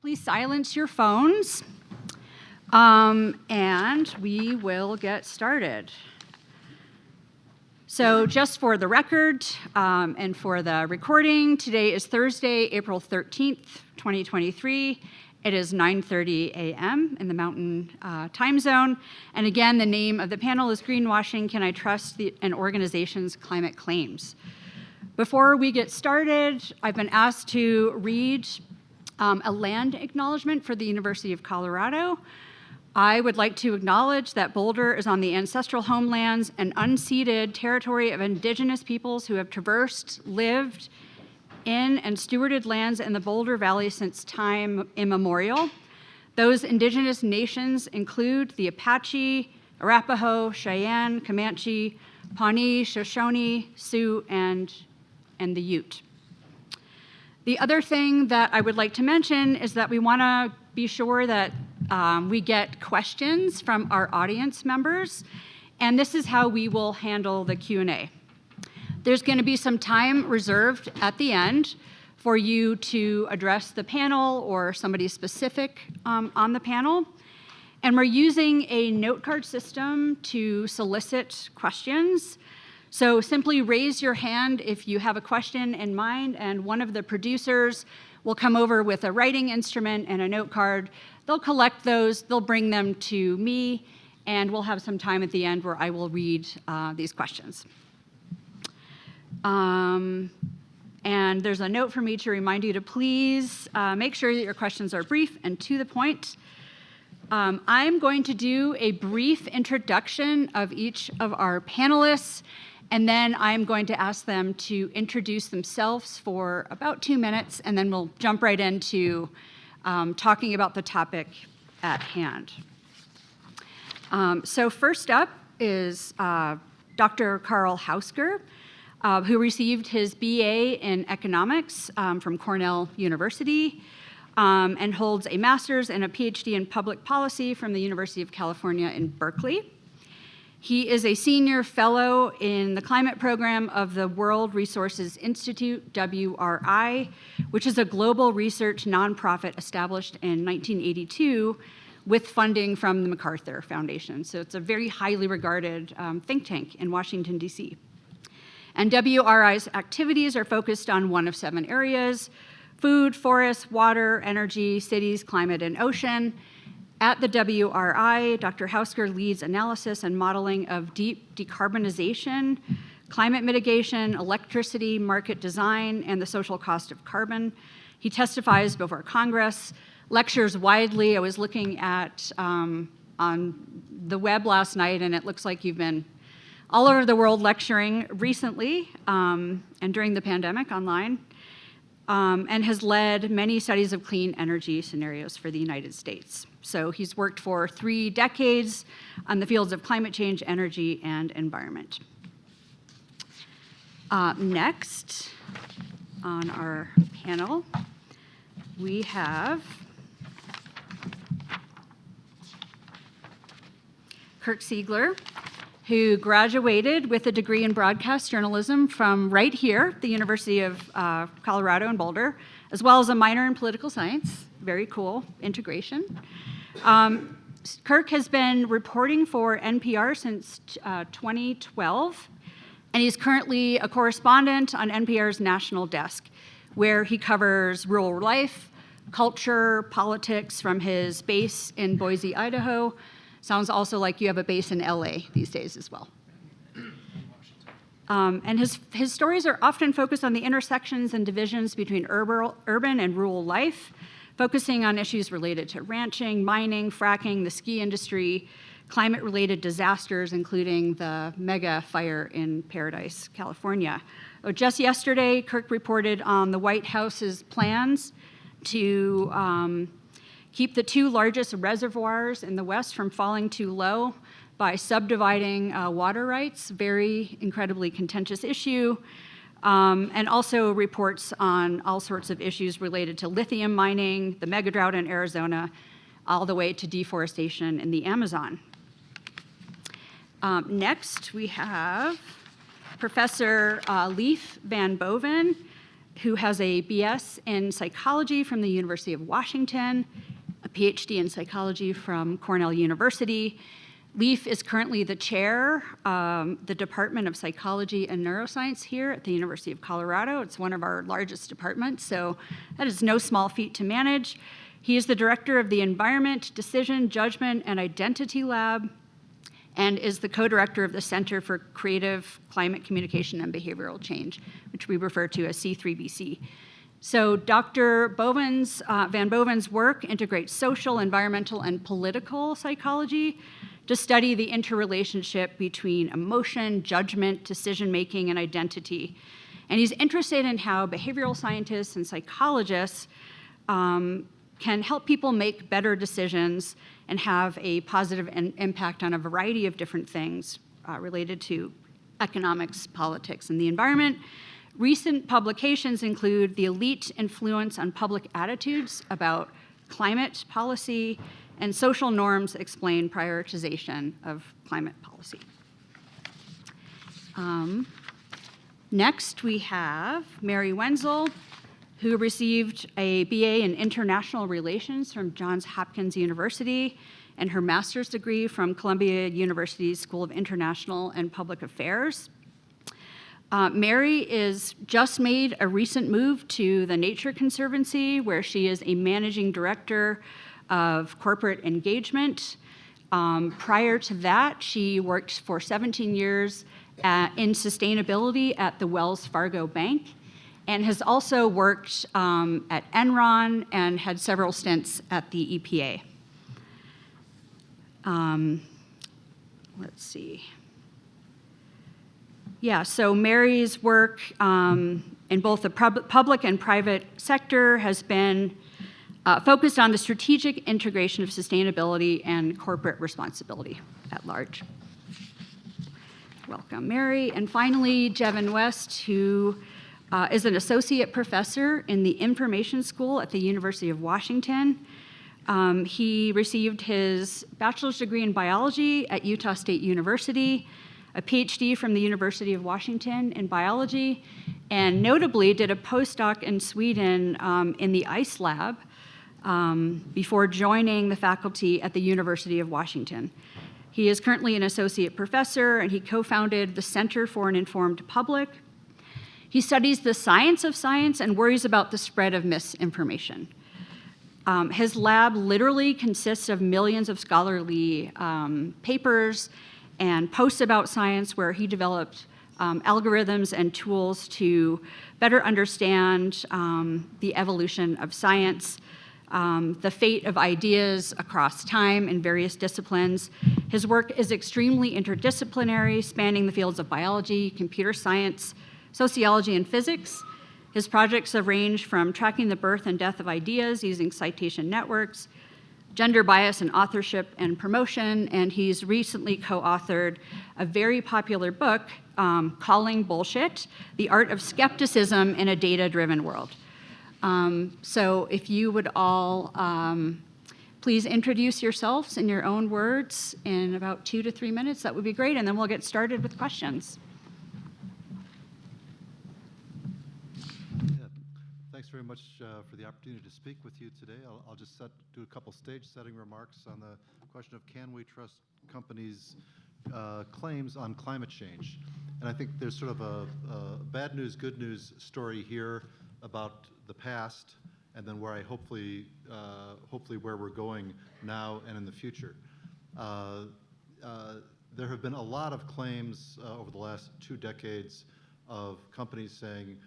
please silence your phones, and we will get started. So just for the record and for the recording, today is Thursday, April 13th, 2023. It is 9:30 a.m. in the Mountain Time Zone. And again, the name of the panel is Greenwashing, Can I Trust an Organization's Climate Claims? Before we get started, I've been asked to read a land acknowledgement for the University of Colorado. I would like to acknowledge that Boulder is on the ancestral homelands and unceded territory of indigenous peoples who have traversed, lived in, and stewarded lands in the Boulder Valley since time immemorial. Those indigenous nations include the Apache, Arapaho, Cheyenne, Comanche, Pawnee, Shoshone, Sioux, and the Ute. The other thing that I would like to mention is that we want to be sure that we get questions from our audience members, and this is how we will handle the Q&A. There's going to be some time reserved at the end for you to address the panel or somebody specific on the panel, and we're using a note card system to solicit questions. So simply raise your hand if you have a question in mind, and one of the producers will come over with a writing instrument and a note card. They'll collect those, they'll bring them to me, and we'll have some time at the end where I will read these questions. And there's a note for me to remind you to please make sure that your questions are brief and to the point. I'm going to do a brief introduction of each of our panelists, and then I'm going to ask them to introduce themselves for about 2 minutes, and then we'll jump right into talking about the topic at hand. So first up is Dr. Karl Hausker, who received his BA in economics from Cornell University and holds a master's and a PhD in public policy from the University of California in Berkeley. He is a senior fellow in the climate program of the World Resources Institute, WRI, which is a global research nonprofit established in 1982 with funding from the MacArthur Foundation. So it's a very highly regarded think tank in Washington, D.C. And WRI's activities are focused on one of 7 areas: food, forests, water, energy, cities, climate, and ocean. At the WRI, Dr. Hausker leads analysis and modeling of deep decarbonization, climate mitigation, electricity, market design, and the social cost of carbon. He testifies before Congress, lectures widely. I was looking at on the web last night, and it looks like you've been all over the world lecturing recently and during the pandemic online, and has led many studies of clean energy scenarios for the United States. So he's worked for 3 decades on the fields of climate change, energy, and environment. Next on our panel, we have Kirk Siegler, who graduated with a degree in broadcast journalism from right here, the University of Colorado in Boulder, as well as a minor in political science. Very cool integration. Kirk has been reporting for NPR since 2012, and he's currently a correspondent on NPR's national desk, where he covers rural life, culture, politics from his base in Boise, Idaho. Sounds also like you have a base in LA these days as well. And his stories are often focused on the intersections and divisions between urban and rural life, focusing on issues related to ranching, mining, fracking, the ski industry, climate-related disasters, including the mega fire in Paradise, California. Just yesterday, Kirk reported on the White House's plans to keep the 2 largest reservoirs in the West from falling too low by subdividing water rights, very incredibly contentious issue, and also reports on all sorts of issues related to lithium mining, the mega drought in Arizona, all the way to deforestation in the Amazon. Next, we have Professor Leif VanBoven, who has a BS in psychology from the University of Washington, a PhD in psychology from Cornell University. Leif is currently the chair of the Department of Psychology and Neuroscience here at the University of Colorado. It's one of our largest departments, so that is no small feat to manage. He is the director of the Environment, Decision, Judgment, and Identity Lab, and is the co-director of the Center for Creative Climate Communication and Behavioral Change, which we refer to as C3BC. So Dr. VanBoven's work integrates social, environmental, and political psychology to study the interrelationship between emotion, judgment, decision-making, and identity. And he's interested in how behavioral scientists and psychologists can help people make better decisions and have a positive impact on a variety of different things related to economics, politics, and the environment. Recent publications include The Elite Influence on Public Attitudes About Climate Policy and Social Norms Explain Prioritization of Climate Policy. Next, we have Mary Wenzel, who received a BA in International Relations from Johns Hopkins University and her master's degree from Columbia University's School of International and Public Affairs. Mary is just made a recent move to the Nature Conservancy, where she is a managing director of corporate engagement. Prior to that, she worked for 17 years in sustainability at the Wells Fargo Bank, and has also worked at Enron and had several stints at the EPA. Let's see. Yeah, so Mary's work in both the public and private sector has been focused on the strategic integration of sustainability and corporate responsibility at large. Welcome, Mary. And finally, Jevin West, who is an associate professor in the Information School at the University of Washington. He received his bachelor's degree in biology at Utah State University, a PhD from the University of Washington in biology, and notably did a postdoc in Sweden in the ICE lab before joining the faculty at the University of Washington. He is currently an associate professor, and he co-founded the Center for an Informed Public. He studies the science of science and worries about the spread of misinformation. His lab literally consists of millions of scholarly papers and posts about science, where he developed algorithms and tools to better understand the evolution of science, the fate of ideas across time in various disciplines. His work is extremely interdisciplinary, spanning the fields of biology, computer science, sociology, and physics. His projects have ranged from tracking the birth and death of ideas using citation networks, gender bias in authorship and promotion, and he's recently co-authored a very popular book, Calling Bullshit: The Art of Skepticism in a Data-Driven World. So if you would all please introduce yourselves in your own words in about 2 to 3 minutes, that would be great, and then we'll get started with questions. Thanks very much for the opportunity to speak with you today. I'll just do a couple stage-setting remarks on the question of can we trust companies' claims on climate change. And I think there's sort of a bad news, good news story here about the past, and then where hopefully where we're going now and in the future. There have been a lot of claims over the last 2 decades of companies saying,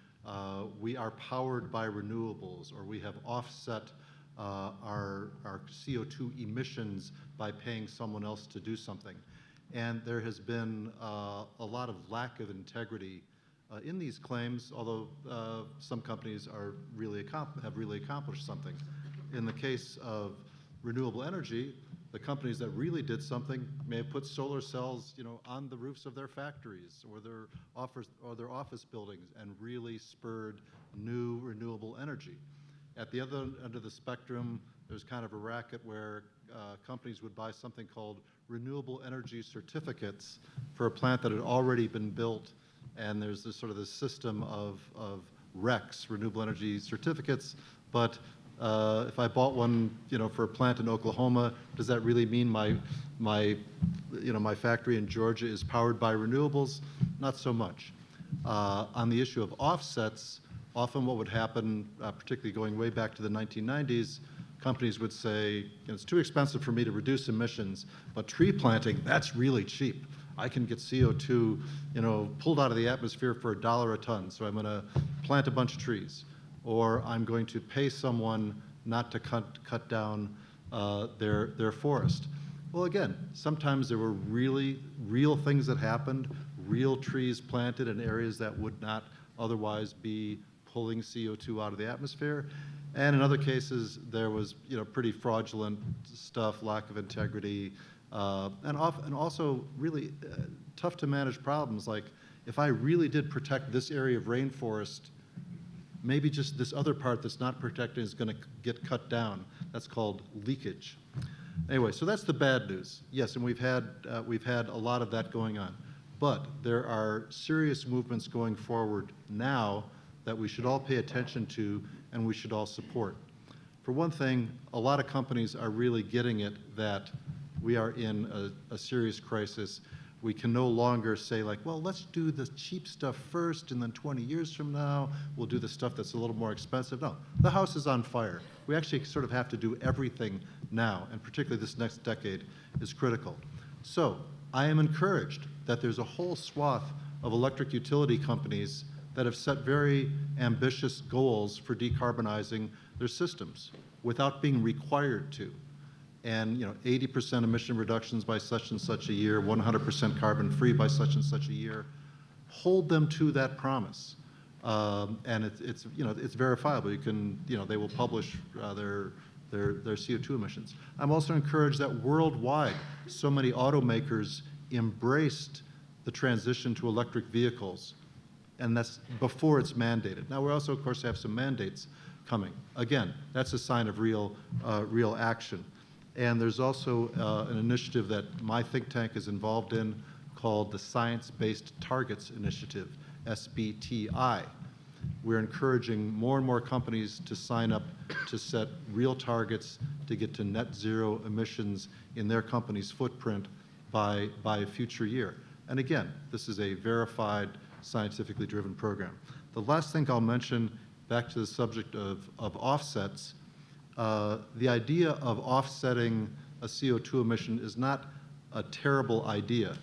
we are powered by renewables, or we have offset our CO2 emissions by paying someone else to do something. And there has been a lot of lack of integrity in these claims, although some companies have really accomplished something. In the case of renewable energy, the companies that really did something may have put solar cells, on the roofs of their factories or their office buildings, and really spurred new renewable energy. At the other end of the spectrum, there's kind of a racket where companies would buy something called renewable energy certificates for a plant that had already been built, and there's this system of RECs, renewable energy certificates, but if I bought one, for a plant in Oklahoma, does that really mean my factory in Georgia is powered by renewables? Not so much. On the issue of offsets, often what would happen, particularly going way back to the 1990s, companies would say, it's too expensive for me to reduce emissions, but tree planting, that's really cheap. I can get CO2, pulled out of the atmosphere for $1 a ton, so I'm going to plant a bunch of trees. Or I'm going to pay someone not to cut down their forest. Well, again, sometimes there were really real things that happened, real trees planted in areas that would not otherwise be pulling CO2 out of the atmosphere. And in other cases, there was pretty fraudulent stuff, lack of integrity, and also really tough to manage problems. Like if I really did protect this area of rainforest, maybe just this other part that's not protected is going to get cut down. That's called leakage. Anyway, so that's the bad news. Yes, and we've had a lot of that going on. But there are serious movements going forward now that we should all pay attention to and we should all support. For one thing, a lot of companies are really getting it that we are in a serious crisis. We can no longer say like, well, let's do the cheap stuff first and then 20 years from now, we'll do the stuff that's a little more expensive. No, the house is on fire. We actually sort of have to do everything now, and particularly this next decade is critical. So I am encouraged that there's a whole swath of electric utility companies that have set very ambitious goals for decarbonizing their systems without being required to. And 80% emission reductions by such and such a year, 100% carbon free by such and such a year. Hold them to that promise, and it's verifiable. You can they will publish their CO2 emissions. I'm also encouraged that worldwide, so many automakers embraced the transition to electric vehicles, and that's before it's mandated. Now we also, of course, have some mandates coming. Again, that's a sign of real action. And there's also an initiative that my think tank is involved in called the Science-Based Targets Initiative, SBTI. We're encouraging more and more companies to sign up to set real targets to get to net zero emissions in their company's footprint by a future year. And again, this is a verified, scientifically driven program. The last thing I'll mention, back to the subject of offsets, the idea of offsetting a CO2 emission is not a terrible idea.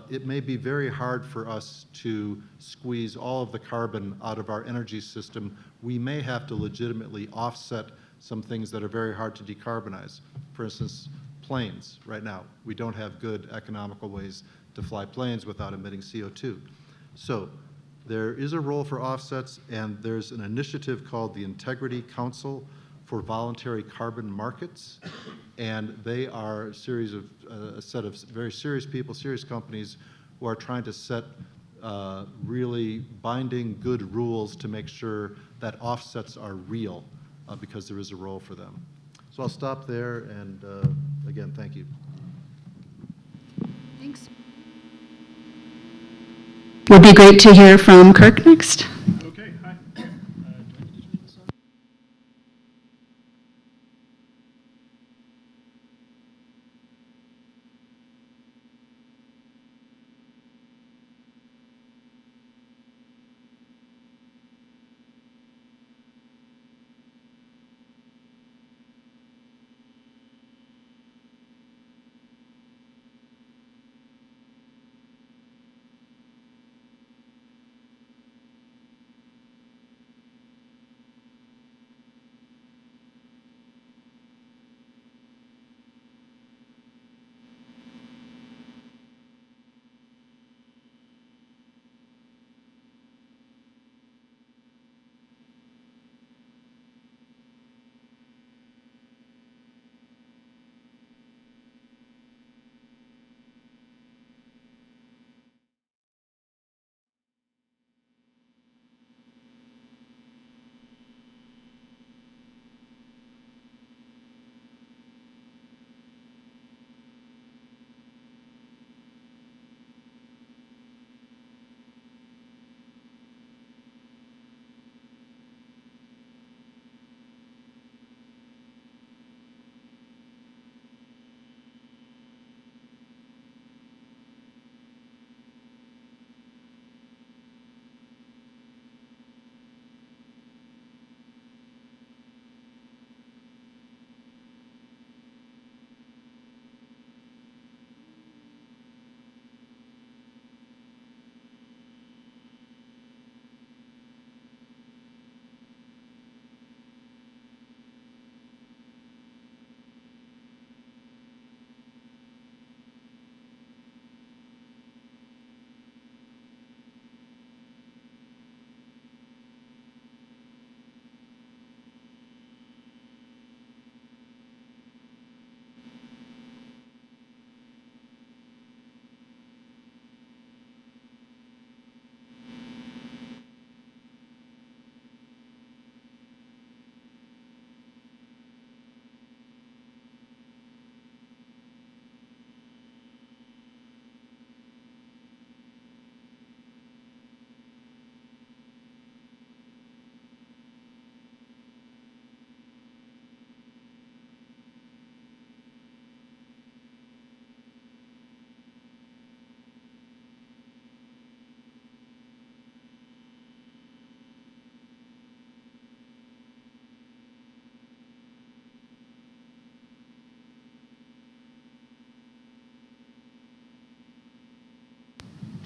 It may be very hard for us to squeeze all of the carbon out of our energy system. We may have to legitimately offset some things that are very hard to decarbonize. For instance, planes. Right now, we don't have good economical ways to fly planes without emitting CO2. So there is a role for offsets, and there's an initiative called the Integrity Council for Voluntary Carbon Markets, and they are a set of very serious people, serious companies who are trying to set really binding good rules to make sure that offsets are real, because there is a role for them. So I'll stop there, and again, thank you. Thanks. It would be great to hear from Kirk next. Okay, hi. Do I need to turn this on?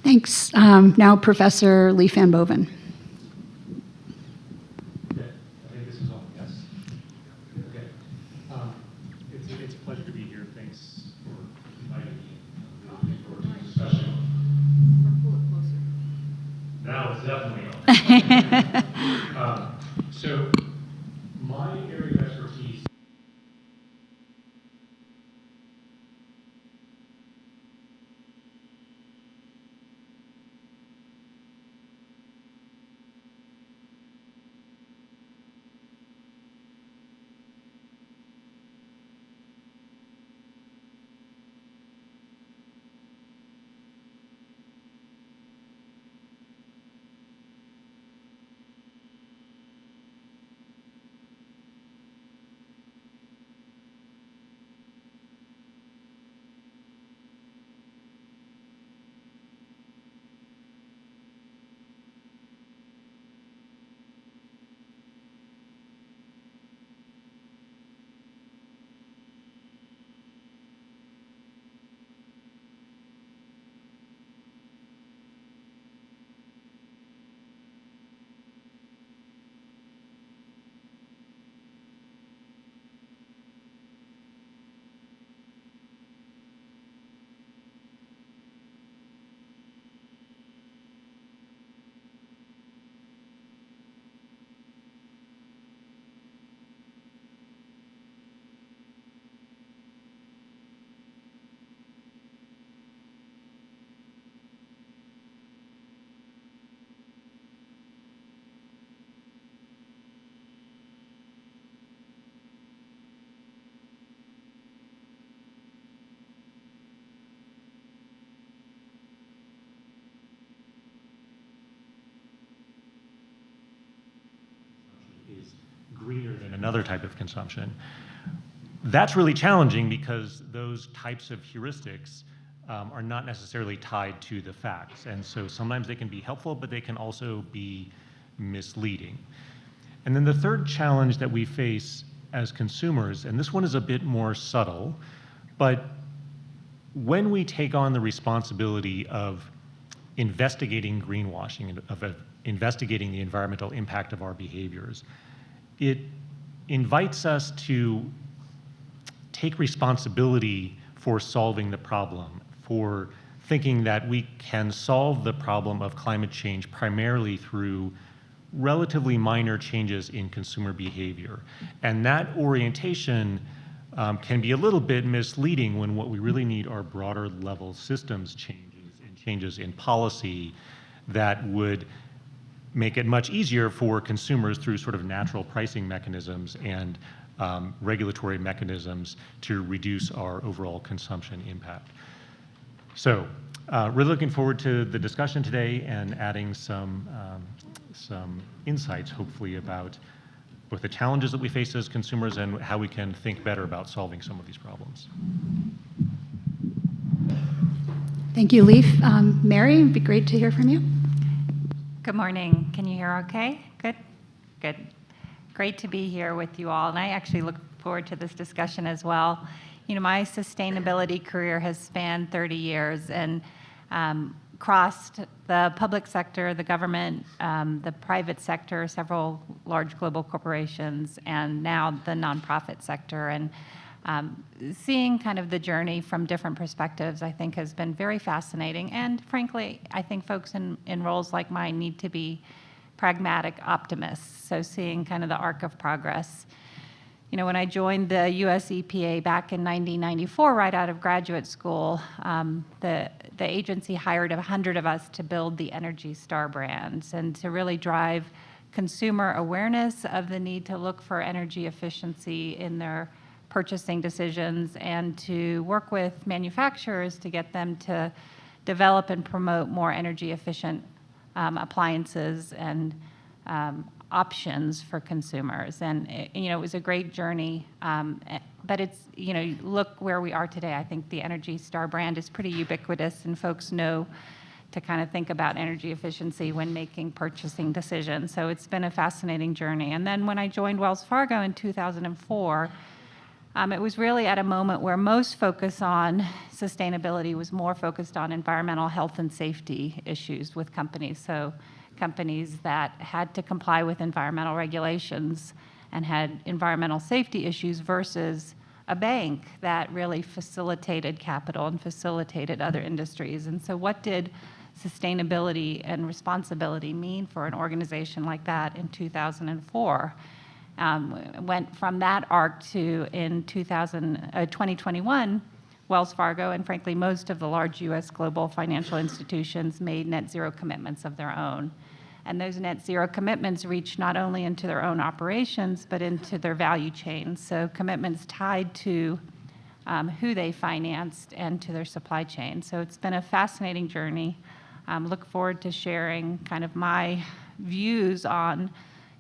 Thanks. Now Professor Lee VanBoven. Okay, I think this is on, yes? Okay. It's a pleasure to be here. Thanks for inviting me. I'm really looking forward to the discussion. Now it's definitely on. So my area of expertise is greener than another type of consumption. That's really challenging because those types of heuristics are not necessarily tied to the facts. And so sometimes they can be helpful, but they can also be misleading. And then the third challenge that we face as consumers, and this one is a bit more subtle, but when we take on the responsibility of investigating greenwashing, of investigating the environmental impact of our behaviors, it invites us to take responsibility for solving the problem, for thinking that we can solve the problem of climate change primarily through relatively minor changes in consumer behavior. And that orientation can be a little bit misleading when what we really need are broader level systems changes and changes in policy that would make it much easier for consumers through sort of natural pricing mechanisms and regulatory mechanisms to reduce our overall consumption impact. So really looking forward to the discussion today and adding some insights, hopefully, about both the challenges that we face as consumers and how we can think better about solving some of these problems. Thank you, Leif. Mary, it'd be great to hear from you. Good morning. Can you hear okay? Good? Good. Great to be here with you all. And I actually look forward to this discussion as well. You know, my sustainability career has spanned 30 years and crossed the public sector, the government, the private sector, several large global corporations, and now the nonprofit sector. And seeing kind of the journey from different perspectives, I think, has been very fascinating. And frankly, I think folks in roles like mine need to be pragmatic optimists. So seeing kind of the arc of progress. You know, when I joined the US EPA back in 1994, right out of graduate school, the agency hired 100 of us to build the Energy Star brands and to really drive consumer awareness of the need to look for energy efficiency in their purchasing decisions and to work with manufacturers to get them to develop and promote more energy efficient appliances and options for consumers. And you know, it was a great journey, but it's, you know, look where we are today. I think the Energy Star brand is pretty ubiquitous and folks know to kind of think about energy efficiency when making purchasing decisions. So it's been a fascinating journey. And then when I joined Wells Fargo in 2004, It was really at a moment where most focus on sustainability was more focused on environmental health and safety issues with companies. So companies that had to comply with environmental regulations and had environmental safety issues versus a bank that really facilitated capital and facilitated other industries. And so what did sustainability and responsibility mean for an organization like that in 2004? Went from that arc to in 2021, Wells Fargo and frankly most of the large US global financial institutions made net zero commitments of their own. And those net zero commitments reach not only into their own operations, but into their value chain. So commitments tied to who they financed and to their supply chain. So it's been a fascinating journey. Look forward to sharing kind of my views on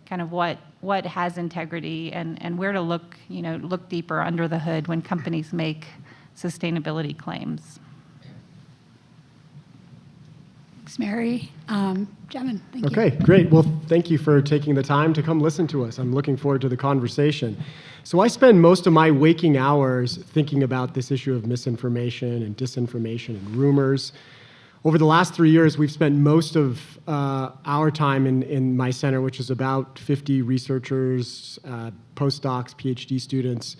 kind of what has integrity and where to look, look deeper under the hood when companies make sustainability claims. Thanks, Mary. Jevin, thank you. Okay, great. Well, thank you for taking the time to come listen to us. I'm looking forward to the conversation. So I spend most of my waking hours thinking about this issue of misinformation and disinformation and rumors. Over the last 3 years, we've spent most of our time in my center, which is about 50 researchers, postdocs, PhD students,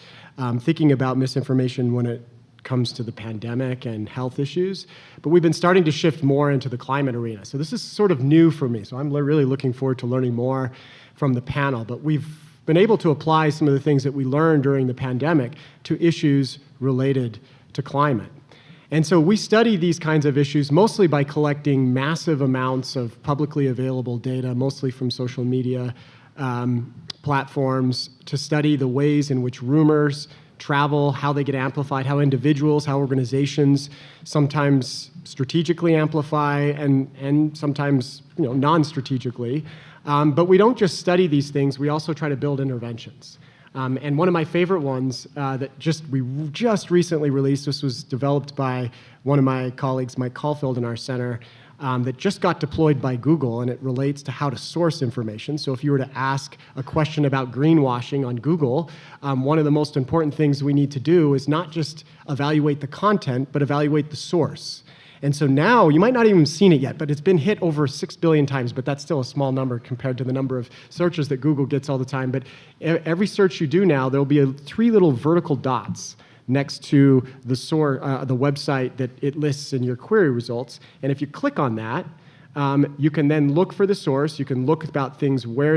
thinking about misinformation when it comes to the pandemic and health issues. But we've been starting to shift more into the climate arena. So this is sort of new for me. So I'm really looking forward to learning more from the panel. But we've been able to apply some of the things that we learned during the pandemic to issues related to climate. And so we study these kinds of issues mostly by collecting massive amounts of publicly available data, mostly from social media platforms, to study the ways in which rumors travel, how they get amplified, how individuals, how organizations sometimes strategically amplify and sometimes non-strategically. But we don't just study these things, we also try to build interventions. And one of my favorite ones that we just recently released, this was developed by one of my colleagues, Mike Caulfield, in our center, that just got deployed by Google, and it relates to how to source information. So if you were to ask a question about greenwashing on Google, one of the most important things we need to do is not just evaluate the content, but evaluate the source. And so now, you might not even have seen it yet, but it's been hit over 6 billion times, but that's still a small number compared to the number of searches that Google gets all the time. But every search you do now, there'll be 3 little vertical dots next to the website that it lists in your query results. And if you click on that, you can then look for the source. You can look about things where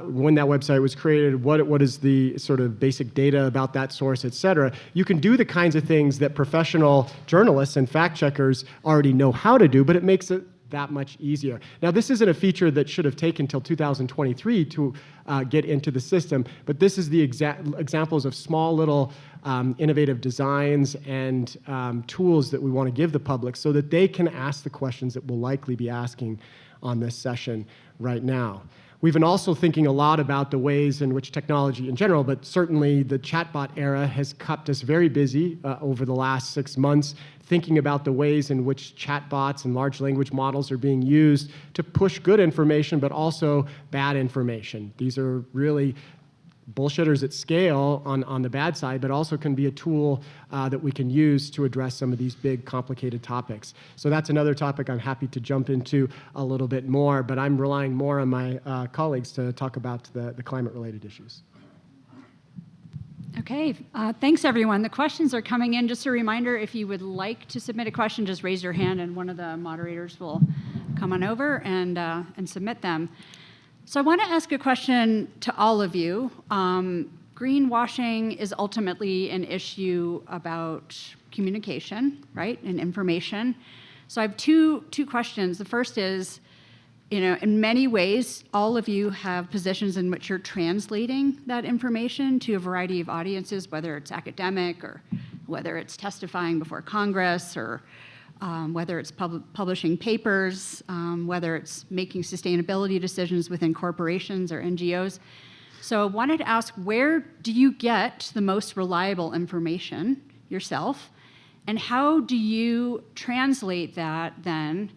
when that website was created, what is the sort of basic data about that source, et cetera. You can do the kinds of things that professional journalists and fact checkers already know how to do, but it makes it that much easier. Now, this isn't a feature that should have taken till 2023 to get into the system, but this is the examples of small little innovative designs and tools that we want to give the public so that they can ask the questions that we'll likely be asking on this session right now. We've been also thinking a lot about the ways in which technology in general, but certainly the chatbot era has kept us very busy over the last 6 months, thinking about the ways in which chatbots and large language models are being used to push good information, but also bad information. These are really bullshitters at scale on the bad side, but also can be a tool that we can use to address some of these big, complicated topics. So that's another topic I'm happy to jump into a little bit more, but I'm relying more on my colleagues to talk about the climate-related issues. Okay, thanks everyone. The questions are coming in. Just a reminder, if you would like to submit a question, just raise your hand and one of the moderators will come on over and submit them. So I want to ask a question to all of you. Greenwashing is ultimately an issue about communication, right, and information. So I have two questions. The first is, in many ways, all of you have positions in which you're translating that information to a variety of audiences, whether it's academic or whether it's testifying before Congress or whether it's publishing papers, whether it's making sustainability decisions within corporations or NGOs. So I wanted to ask, where do you get the most reliable information yourself? And how do you translate that then,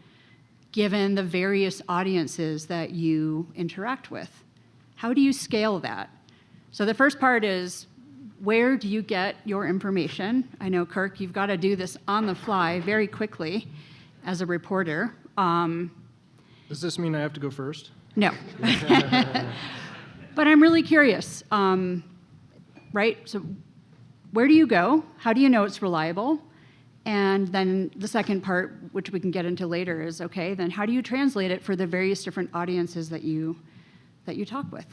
given the various audiences that you interact with? How do you scale that? So the first part is where do you get your information? I know, Kirk, you've got to do this on the fly very quickly as a reporter. Does this mean I have to go first? No. But I'm really curious, right? So where do you go? How do you know it's reliable? And then the second part, which we can get into later, is, okay, then how do you translate it for the various different audiences that you talk with?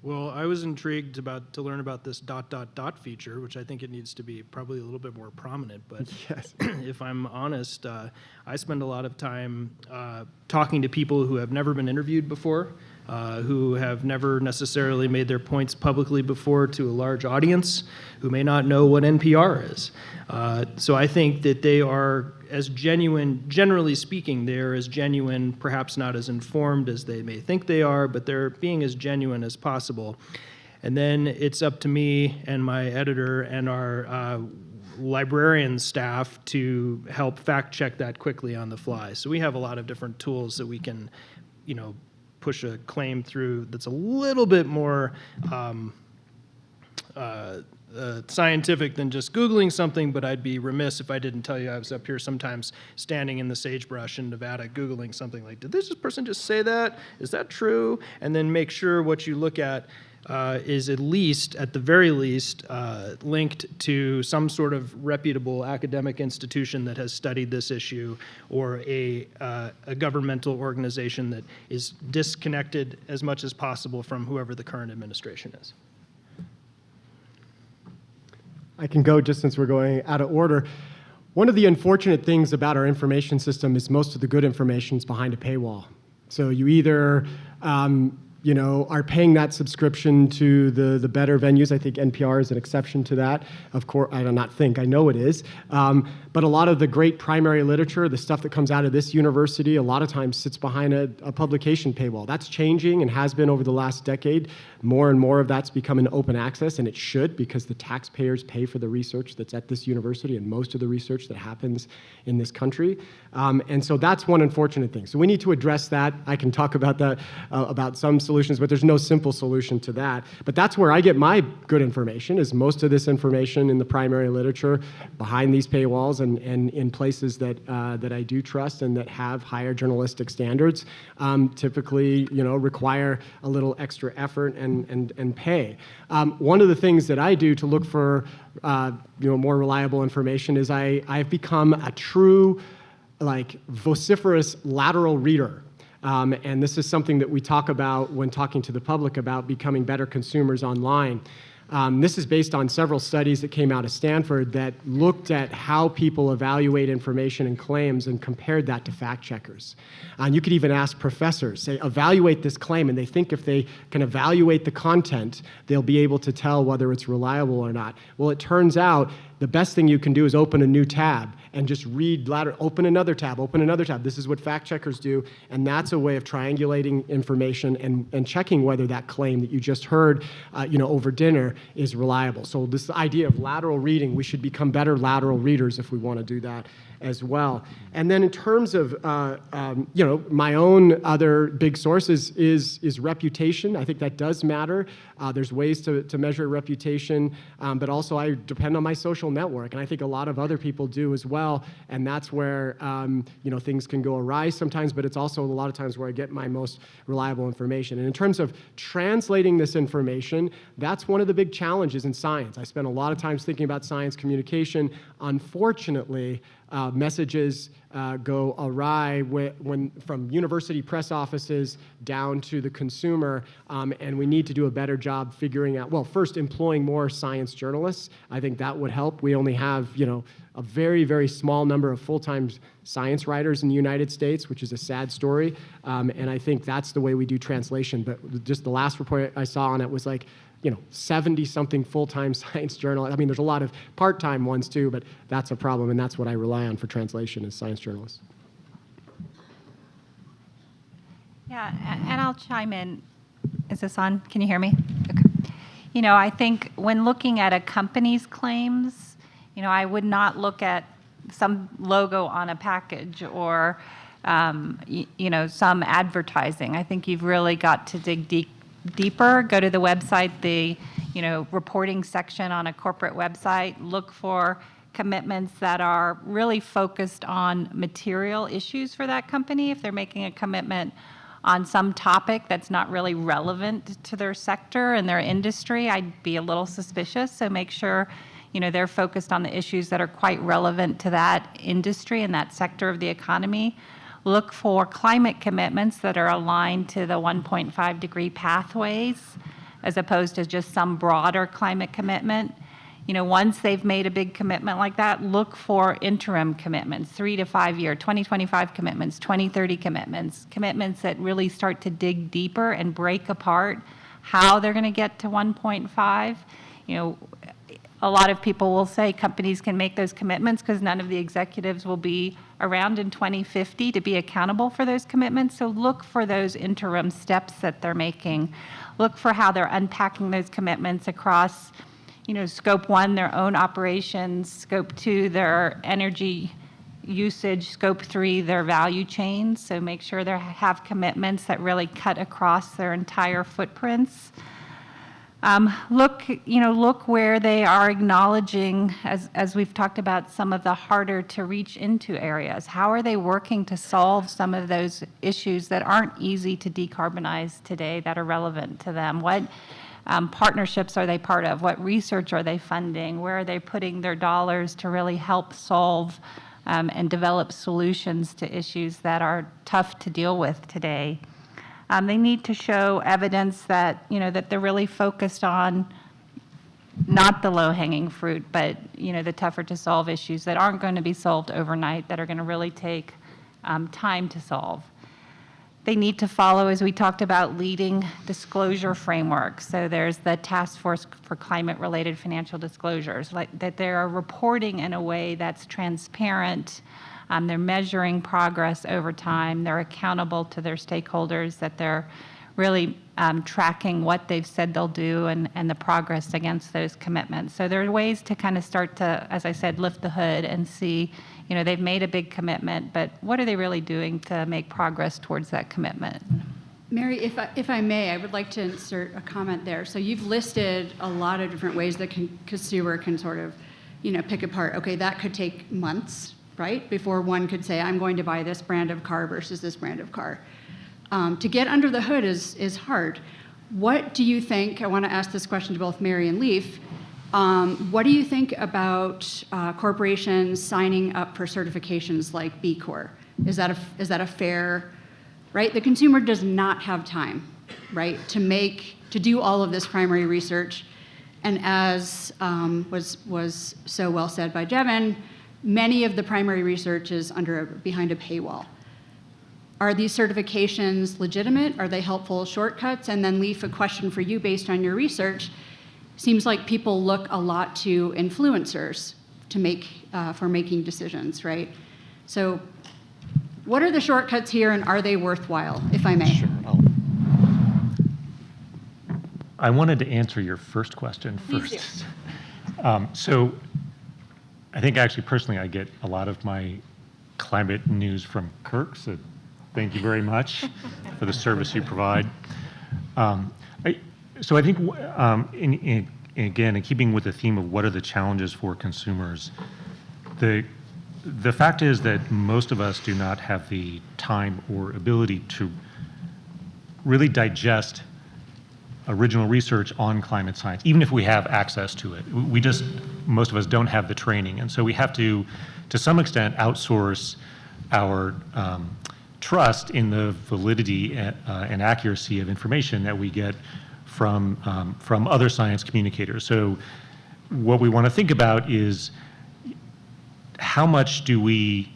Well, I was intrigued to learn about this ... feature, which I think it needs to be probably a little bit more prominent. But Yes. if I'm honest, I spend a lot of time talking to people who have never been interviewed before, who have never necessarily made their points publicly before to a large audience, who may not know what NPR is. So I think that they are as genuine, generally speaking, they're as genuine, perhaps not as informed as they may think they are, but they're being as genuine as possible. And then it's up to me and my editor and our librarian staff to help fact check that quickly on the fly. So we have a lot of different tools that we can, push a claim through that's a little bit more scientific than just Googling something, but I'd be remiss if I didn't tell you I was up here sometimes standing in the sagebrush in Nevada Googling something like, did this person just say that? Is that true? And then make sure what you look at is at the very least, linked to some sort of reputable academic institution that has studied this issue, or a governmental organization that is disconnected as much as possible from whoever the current administration is. I can go just since we're going out of order. One of the unfortunate things about our information system is most of the good information is behind a paywall. So you either are paying that subscription to the better venues. I think NPR is an exception to that. Of course, I do not think, I know it is. But a lot of the great primary literature, the stuff that comes out of this university, a lot of times sits behind a publication paywall. That's changing and has been over the last decade. More and more of that's becoming open access, and it should, because the taxpayers pay for the research that's at this university and most of the research that happens in this country. And so that's one unfortunate thing. So we need to address that. I can talk about that, about some solutions, but there's no simple solution to that. But that's where I get my good information, is most of this information in the primary literature behind these paywalls and in places that I do trust and that have higher journalistic standards, typically require a little extra effort and pay. One of the things that I do to look for more reliable information is I've become a true vociferous lateral reader. And this is something that we talk about when talking to the public about becoming better consumers online. This is based on several studies that came out of Stanford that looked at how people evaluate information and claims and compared that to fact checkers. And you could even ask professors, say, evaluate this claim, and they think if they can evaluate the content, they'll be able to tell whether it's reliable or not. Well, it turns out the best thing you can do is open a new tab and just read open another tab, open another tab. This is what fact checkers do, and that's a way of triangulating information and checking whether that claim that you just heard over dinner is reliable. So this idea of lateral reading, we should become better lateral readers if we want to do that as well. And then in terms of my own other big sources is reputation. I think that does matter. There's ways to measure reputation, but also I depend on my social network, and I think a lot of other people do as well. And that's where things can go awry sometimes, but it's also a lot of times where I get my most reliable information. And in terms of translating this information, that's one of the big challenges in science. I spend a lot of time thinking about science communication. Unfortunately, messages go awry when from university press offices down to the consumer, and we need to do a better job figuring out, well, first, employing more science journalists. I think that would help. We only have, a very, very small number of full-time science writers in the United States, which is a sad story, and I think that's the way we do translation. But just the last report I saw on it was 70-something full-time science journalists. I mean, there's a lot of part-time ones too, but that's a problem, and that's what I rely on for translation is science journalists. Yeah, and I'll chime in. Is this on? Can you hear me? Okay. I think when looking at a company's claims, I would not look at some logo on a package or, some advertising. I think you've really got to dig deeper, go to the website, the reporting section on a corporate website, look for commitments that are really focused on material issues for that company. If they're making a commitment on some topic that's not really relevant to their sector and their industry, I'd be a little suspicious. So make sure they're focused on the issues that are quite relevant to that industry and that sector of the economy. Look for climate commitments that are aligned to the 1.5 degree pathways, as opposed to just some broader climate commitment. Once they've made a big commitment like that, look for interim commitments, 3 to 5 year, 2025 commitments, 2030 commitments, commitments that really start to dig deeper and break apart how they're going to get to 1.5. A lot of people will say companies can make those commitments because none of the executives will be around in 2050 to be accountable for those commitments. So look for those interim steps that they're making. Look for how they're unpacking those commitments across, scope 1, their own operations, scope 2, their energy usage, scope 3, their value chains. So make sure they have commitments that really cut across their entire footprints. Look where they are acknowledging, as we've talked about, some of the harder to reach into areas. How are they working to solve some of those issues that aren't easy to decarbonize today that are relevant to them? What partnerships are they part of? What research are they funding? Where are they putting their dollars to really help solve and develop solutions to issues that are tough to deal with today? They need to show evidence that, that they're really focused on not the low-hanging fruit, but, the tougher to solve issues that aren't going to be solved overnight, that are going to really take time to solve. They need to follow, as we talked about, leading disclosure frameworks. So there's the Task Force for Climate-Related Financial Disclosures, that they're reporting in a way that's transparent. They're measuring progress over time. They're accountable to their stakeholders, that they're really tracking what they've said they'll do and the progress against those commitments. So there are ways to kind of start to, as I said, lift the hood and see, they've made a big commitment, but what are they really doing to make progress towards that commitment? Mary, if I may, I would like to insert a comment there. So you've listed a lot of different ways that consumer can sort of, pick apart. Okay, that could take months, right? Before one could say, I'm going to buy this brand of car versus this brand of car. To get under the hood is hard. What do you think, I want to ask this question to both Mary and Leif, what do you think about corporations signing up for certifications like B Corp? Is that a fair, right? The consumer does not have time, right, to do all of this primary research. And as was so well said by Jevin, many of the primary research is behind a paywall. Are these certifications legitimate? Are they helpful shortcuts? And then Leif, a question for you based on your research. Seems like people look a lot to influencers for making decisions, right? So what are the shortcuts here, and are they worthwhile, if I may? Sure. I wanted to answer your first question first. So I think actually personally I get a lot of my climate news from Kirk, so thank you very much for the service you provide. So I think, again, in keeping with the theme of what are the challenges for consumers, the fact is that most of us do not have the time or ability to really digest original research on climate science, even if we have access to it. Most of us don't have the training, and so we have to some extent, outsource our trust in the validity and accuracy of information that we get from other science communicators. So what we want to think about is how much do we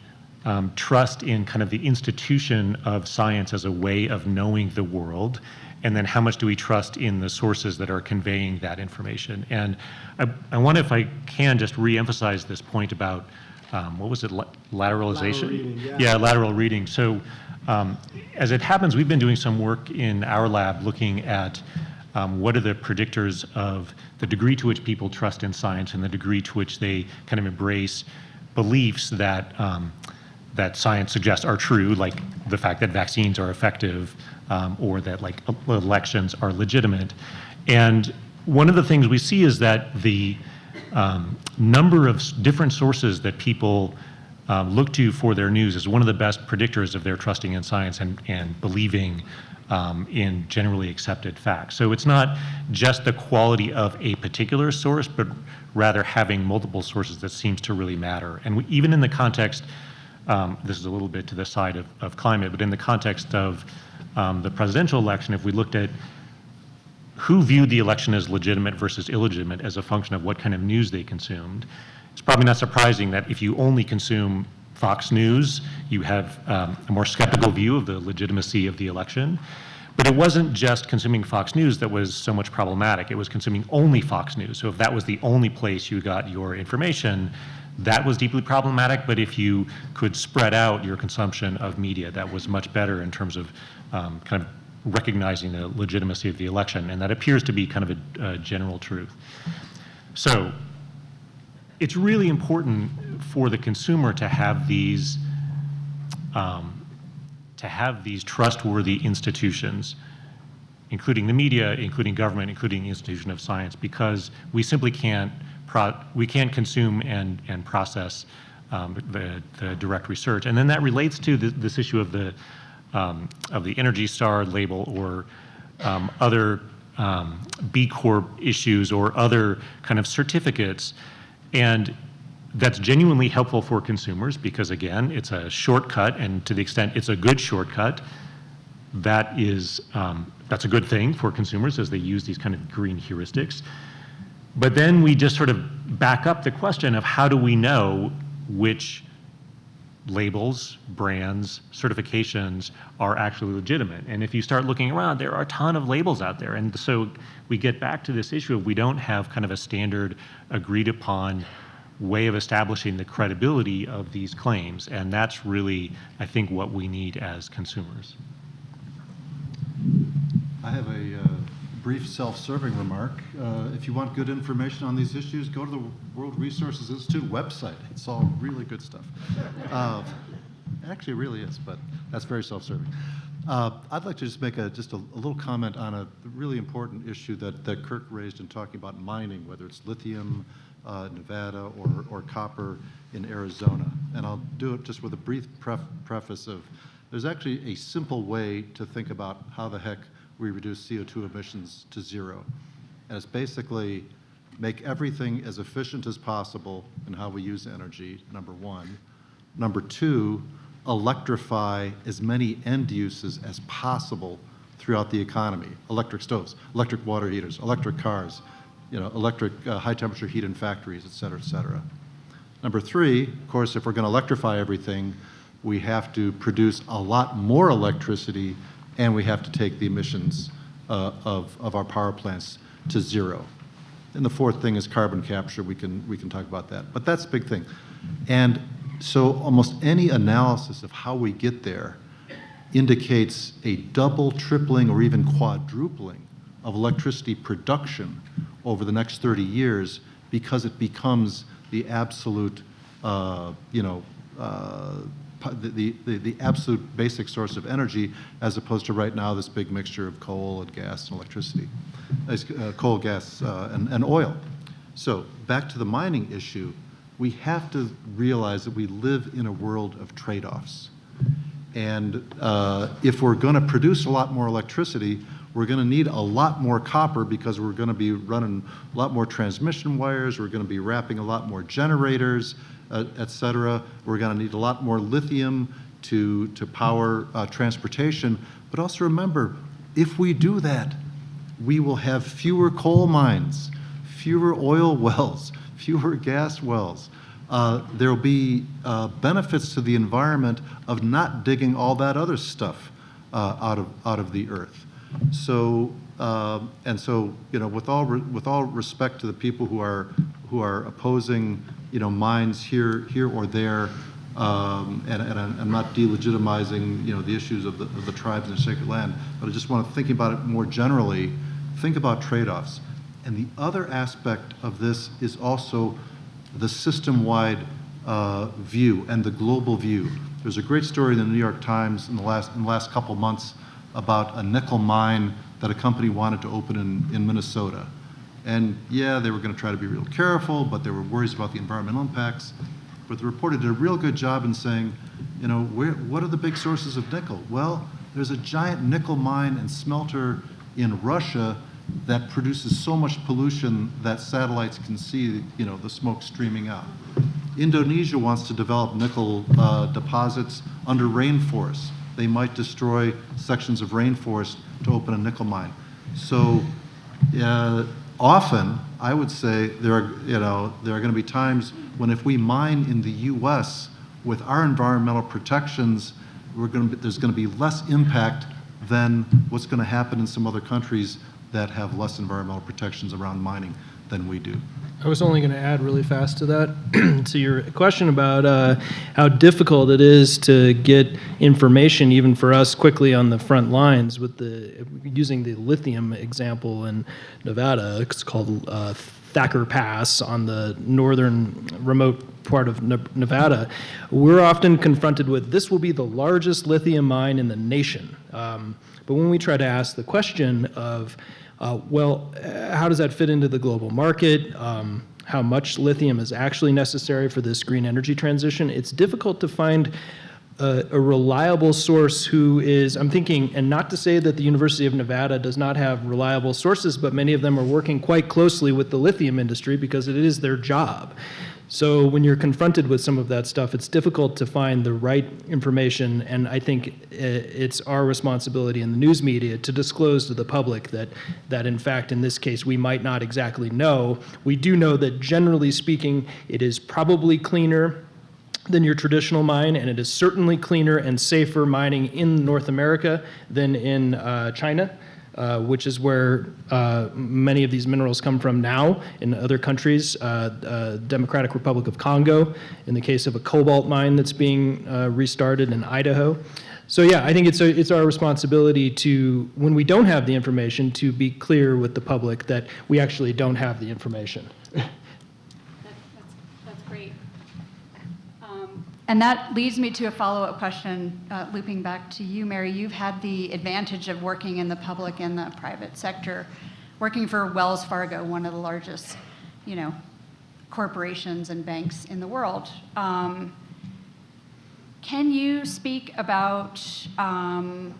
trust in kind of the institution of science as a way of knowing the world, and then how much do we trust in the sources that are conveying that information? And I want to, if I can, just re-emphasize this point about, what was it, lateralization? Lateral reading, yeah. Yeah, lateral reading. So as it happens, we've been doing some work in our lab looking at what are the predictors of the degree to which people trust in science and the degree to which they kind of embrace beliefs that that science suggests are true, like the fact that vaccines are effective, or that like elections are legitimate. And one of the things we see is that the number of different sources that people look to for their news is one of the best predictors of their trusting in science and believing in generally accepted facts. So it's not just the quality of a particular source, but rather having multiple sources that seems to really matter. And even in the context, this is a little bit to the side of climate, but in the context of the presidential election, if we looked at who viewed the election as legitimate versus illegitimate as a function of what kind of news they consumed, it's probably not surprising that if you only consume Fox News, you have a more skeptical view of the legitimacy of the election. But it wasn't just consuming Fox News that was so much problematic. It was consuming only Fox News. So if that was the only place you got your information, that was deeply problematic. But if you could spread out your consumption of media, that was much better in terms of kind of recognizing the legitimacy of the election. And that appears to be kind of a general truth. So it's really important for the consumer to have these trustworthy institutions, including the media, including government, including the institution of science, because we simply can't consume and process the direct research. And then that relates to this issue of the Energy Star label or other B Corp issues or other kind of certificates. And that's genuinely helpful for consumers because, again, it's a shortcut, and to the extent it's a good shortcut, that's a good thing for consumers as they use these kind of green heuristics. But then we just sort of back up the question of how do we know which labels, brands, certifications are actually legitimate. And if you start looking around, there are a ton of labels out there. And so we get back to this issue of we don't have kind of a standard agreed upon way of establishing the credibility of these claims. And that's really, I think, what we need as consumers. I have a brief self-serving remark. If you want good information on these issues, go to the World Resources Institute website. It's all really good stuff. Actually, it really is, but that's very self-serving. I'd like to just make just a little comment on a really important issue that Kirk raised in talking about mining, whether it's lithium, Nevada, or copper in Arizona. And I'll do it just with a brief preface of there's actually a simple way to think about how the heck we reduce CO2 emissions to zero. And it's basically make everything as efficient as possible in how we use energy, number one. Number two, electrify as many end uses as possible throughout the economy. Electric stoves, electric water heaters, electric cars, electric high temperature heat in factories, et cetera, et cetera. Number three, of course, if we're going to electrify everything, we have to produce a lot more electricity, and we have to take the emissions of our power plants to zero. And the fourth thing is carbon capture. We can talk about that, but that's a big thing. And so almost any analysis of how we get there indicates a double, tripling, or even quadrupling of electricity production over the next 30 years because it becomes the absolute, the absolute basic source of energy, as opposed to right now this big mixture of coal and gas and electricity, coal, gas, and oil. So back to the mining issue, we have to realize that we live in a world of trade-offs. And if we're going to produce a lot more electricity, we're going to need a lot more copper because we're going to be running a lot more transmission wires, we're going to be wrapping a lot more generators, et cetera. We're going to need a lot more lithium to power transportation. But also remember, if we do that, we will have fewer coal mines, fewer oil wells, fewer gas wells. There will be benefits to the environment of not digging all that other stuff out of the earth. So with all respect to the people who are opposing mines here or there, and I'm not delegitimizing the issues of the tribes and the sacred land, but I just want to think about it more generally. Think about trade-offs. And the other aspect of this is also the system-wide view and the global view. There's a great story in the New York Times in the last couple months about a nickel mine that a company wanted to open in Minnesota. And yeah, they were going to try to be real careful, but there were worries about the environmental impacts. But the reporter did a real good job in saying, you know, what are the big sources of nickel? Well, there's a giant nickel mine and smelter in Russia that produces so much pollution that satellites can see, you know, the smoke streaming out. Indonesia wants to develop nickel deposits under rainforests. They might destroy sections of rainforest to open a nickel mine. So often, I would say there are going to be times when if we mine in the U.S. with our environmental protections, there's going to be less impact than what's going to happen in some other countries that have less environmental protections around mining than we do. I was only going to add really fast to that, to your question about how difficult it is to get information, even for us, quickly on the front lines. Using the lithium example in Nevada, it's called Thacker Pass on the northern remote part of Nevada. We're often confronted with, this will be the largest lithium mine in the nation. But when we try to ask the question of, how does that fit into the global market? How much lithium is actually necessary for this green energy transition? It's difficult to find a reliable source who is, I'm thinking, and not to say that the University of Nevada does not have reliable sources, but many of them are working quite closely with the lithium industry because it is their job. So when you're confronted with some of that stuff, it's difficult to find the right information, and I think it's our responsibility in the news media to disclose to the public that in fact, in this case, we might not exactly know. We do know that generally speaking, it is probably cleaner than your traditional mine, and it is certainly cleaner and safer mining in North America than in China. Which is where many of these minerals come from now in other countries, Democratic Republic of Congo, in the case of a cobalt mine that's being restarted in Idaho. So yeah, I think it's our responsibility to, when we don't have the information, to be clear with the public that we actually don't have the information. That's great. And that leads me to a follow-up question, looping back to you, Mary. You've had the advantage of working in the public and the private sector, working for Wells Fargo, one of the largest, corporations and banks in the world. Can you speak about, and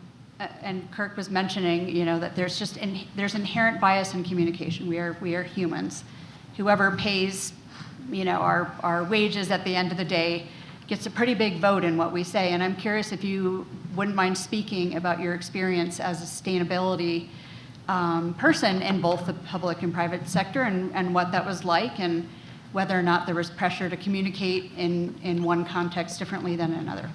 Kirk was mentioning, that there's inherent bias in communication. We are humans. Whoever pays, our wages at the end of the day gets a pretty big vote in what we say. And I'm curious if you wouldn't mind speaking about your experience as a sustainability person in both the public and private sector and what that was like, and whether or not there was pressure to communicate in one context differently than another.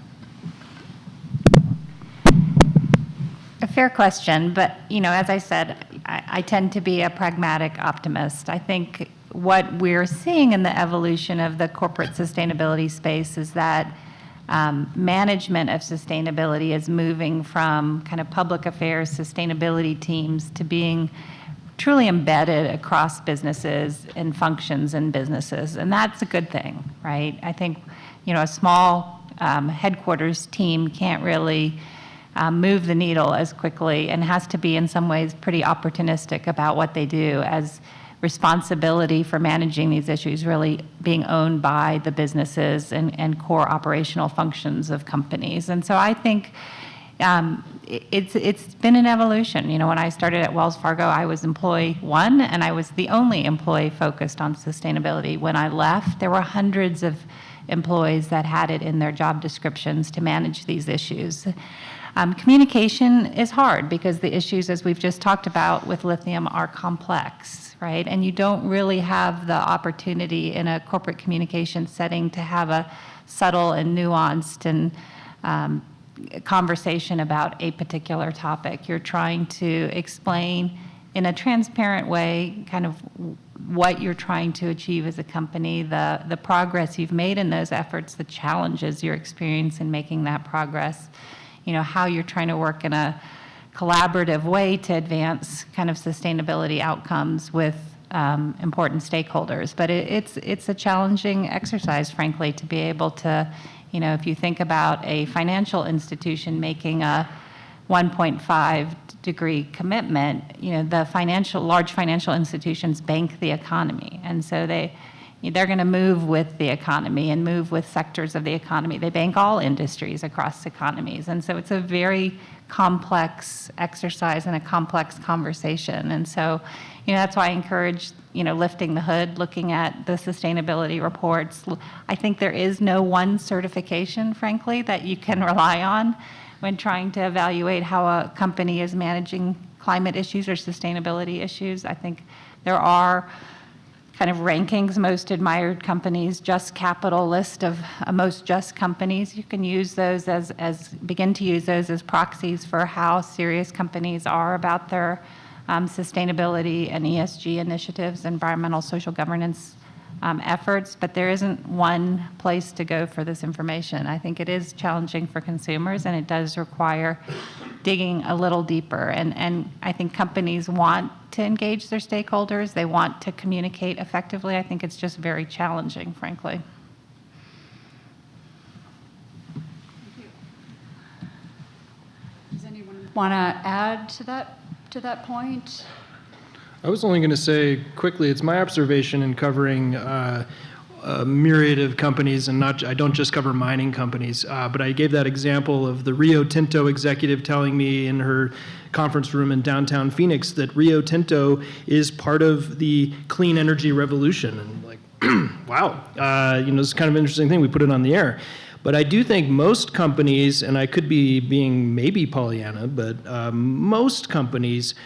A fair question, but as I said, I tend to be a pragmatic optimist. I think what we're seeing in the evolution of the corporate sustainability space is that management of sustainability is moving from kind of public affairs sustainability teams to being truly embedded across businesses and functions in businesses, and that's a good thing, right? I think a small headquarters team can't really move the needle as quickly and has to be in some ways pretty opportunistic about what they do, as responsibility for managing these issues really being owned by the businesses and core operational functions of companies. And so I think it's been an evolution. When I started at Wells Fargo, I was employee one, and I was the only employee focused on sustainability. When I left, there were hundreds of employees that had it in their job descriptions to manage these issues. Communication is hard because the issues, as we've just talked about with lithium, are complex, right? And you don't really have the opportunity in a corporate communication setting to have a subtle and nuanced and conversation about a particular topic. You're trying to explain in a transparent way kind of what you're trying to achieve as a company, the progress you've made in those efforts, the challenges you're experiencing in making that progress, how you're trying to work in a collaborative way to advance kind of sustainability outcomes with important stakeholders. But it's a challenging exercise, frankly, to be able to, You know, if you think about a financial institution making a 1.5 degree commitment, you know, the large financial institutions bank the economy. And so they're going to move with the economy and move with sectors of the economy. They bank all industries across economies. And so it's a very complex exercise and a complex conversation. And so, you know, that's why I encourage, you know, lifting the hood, looking at the sustainability reports. I think there is no one certification, frankly, that you can rely on when trying to evaluate how a company is managing climate issues or sustainability issues. I think there are kind of rankings, most admired companies, Just Capital list of most just companies. You can use those begin to use those as proxies for how serious companies are about their sustainability and ESG initiatives, environmental, social governance efforts, but there isn't one place to go for this information. I think it is challenging for consumers, and it does require digging a little deeper. And I think companies want to engage their stakeholders. They want to communicate effectively. I think it's just very challenging, frankly. Does anyone want to add to that point? I was only going to say quickly, it's my observation in covering a myriad of companies, and I don't just cover mining companies, but I gave that example of the Rio Tinto executive telling me in her conference room in downtown Phoenix that Rio Tinto is part of the clean energy revolution. And like, wow, you know, it's kind of an interesting thing. We put it on the air. But I do think most companies, and I could be being maybe Pollyanna, but most companies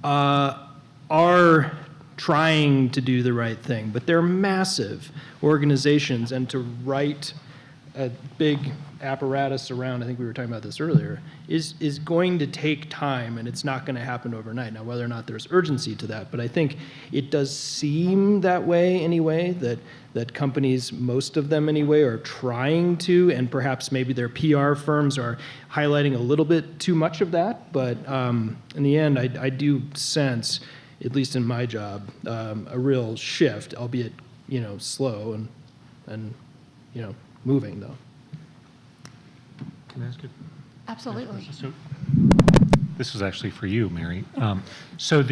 are trying to do the right thing, but they're massive organizations, and to write a big apparatus around, I think we were talking about this earlier, is going to take time, and it's not going to happen overnight. Now, whether or not there's urgency to that, but I think it does seem that way anyway, that companies, most of them anyway, are trying to, and perhaps maybe their PR firms are highlighting a little bit too much of that, but in the end, I do sense, at least in my job, a real shift, albeit, you know, slow and you know, moving though. Can I ask you? Absolutely. So this is actually for you, Mary. So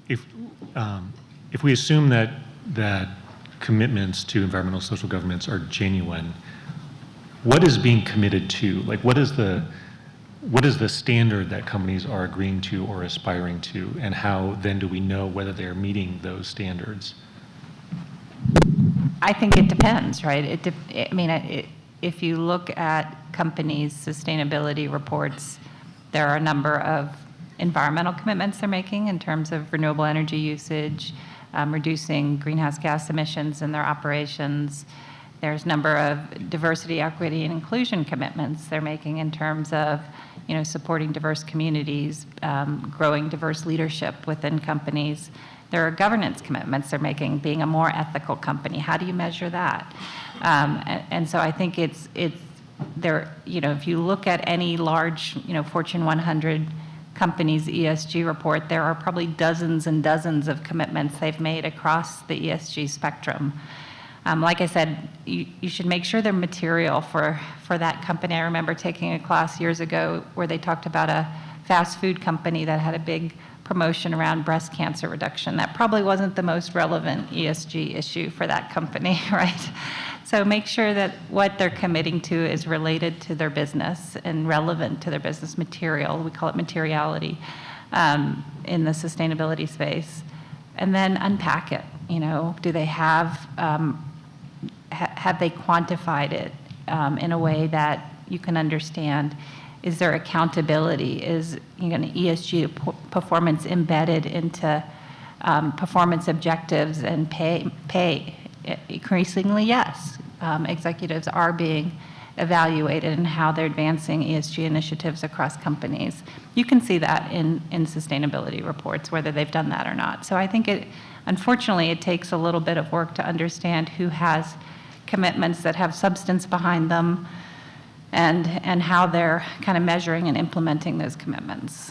if we assume that commitments to environmental social governments are genuine, what is being committed to? Like, what is the standard that companies are agreeing to or aspiring to, and how then do we know whether they're meeting those standards? I think it depends, right? If you look at companies' sustainability reports, there are a number of environmental commitments they're making in terms of renewable energy usage, reducing greenhouse gas emissions in their operations. There's a number of diversity, equity, and inclusion commitments they're making in terms of, you know, supporting diverse communities, growing diverse leadership within companies. There are governance commitments they're making, being a more ethical company. How do you measure that? And so I think it's there. You know, if you look at any large, you know, Fortune 100 companies' ESG report, there are probably dozens and dozens of commitments they've made across the ESG spectrum. Like I said, you should make sure they're material for that company. I remember taking a class years ago where they talked about a fast food company that had a big promotion around breast cancer reduction. That probably wasn't the most relevant ESG issue for that company, right? So make sure that what they're committing to is related to their business and relevant to their business material. We call it materiality in the sustainability space. And then unpack it. You know, do they have they quantified it in a way that you can understand? Is there accountability? Is, you know, ESG performance embedded into performance objectives and pay? Increasingly, yes. Executives are being evaluated in how they're advancing ESG initiatives across companies. You can see that in sustainability reports, whether they've done that or not. So I think unfortunately, it takes a little bit of work to understand who has commitments that have substance behind them, and how they're kind of measuring and implementing those commitments.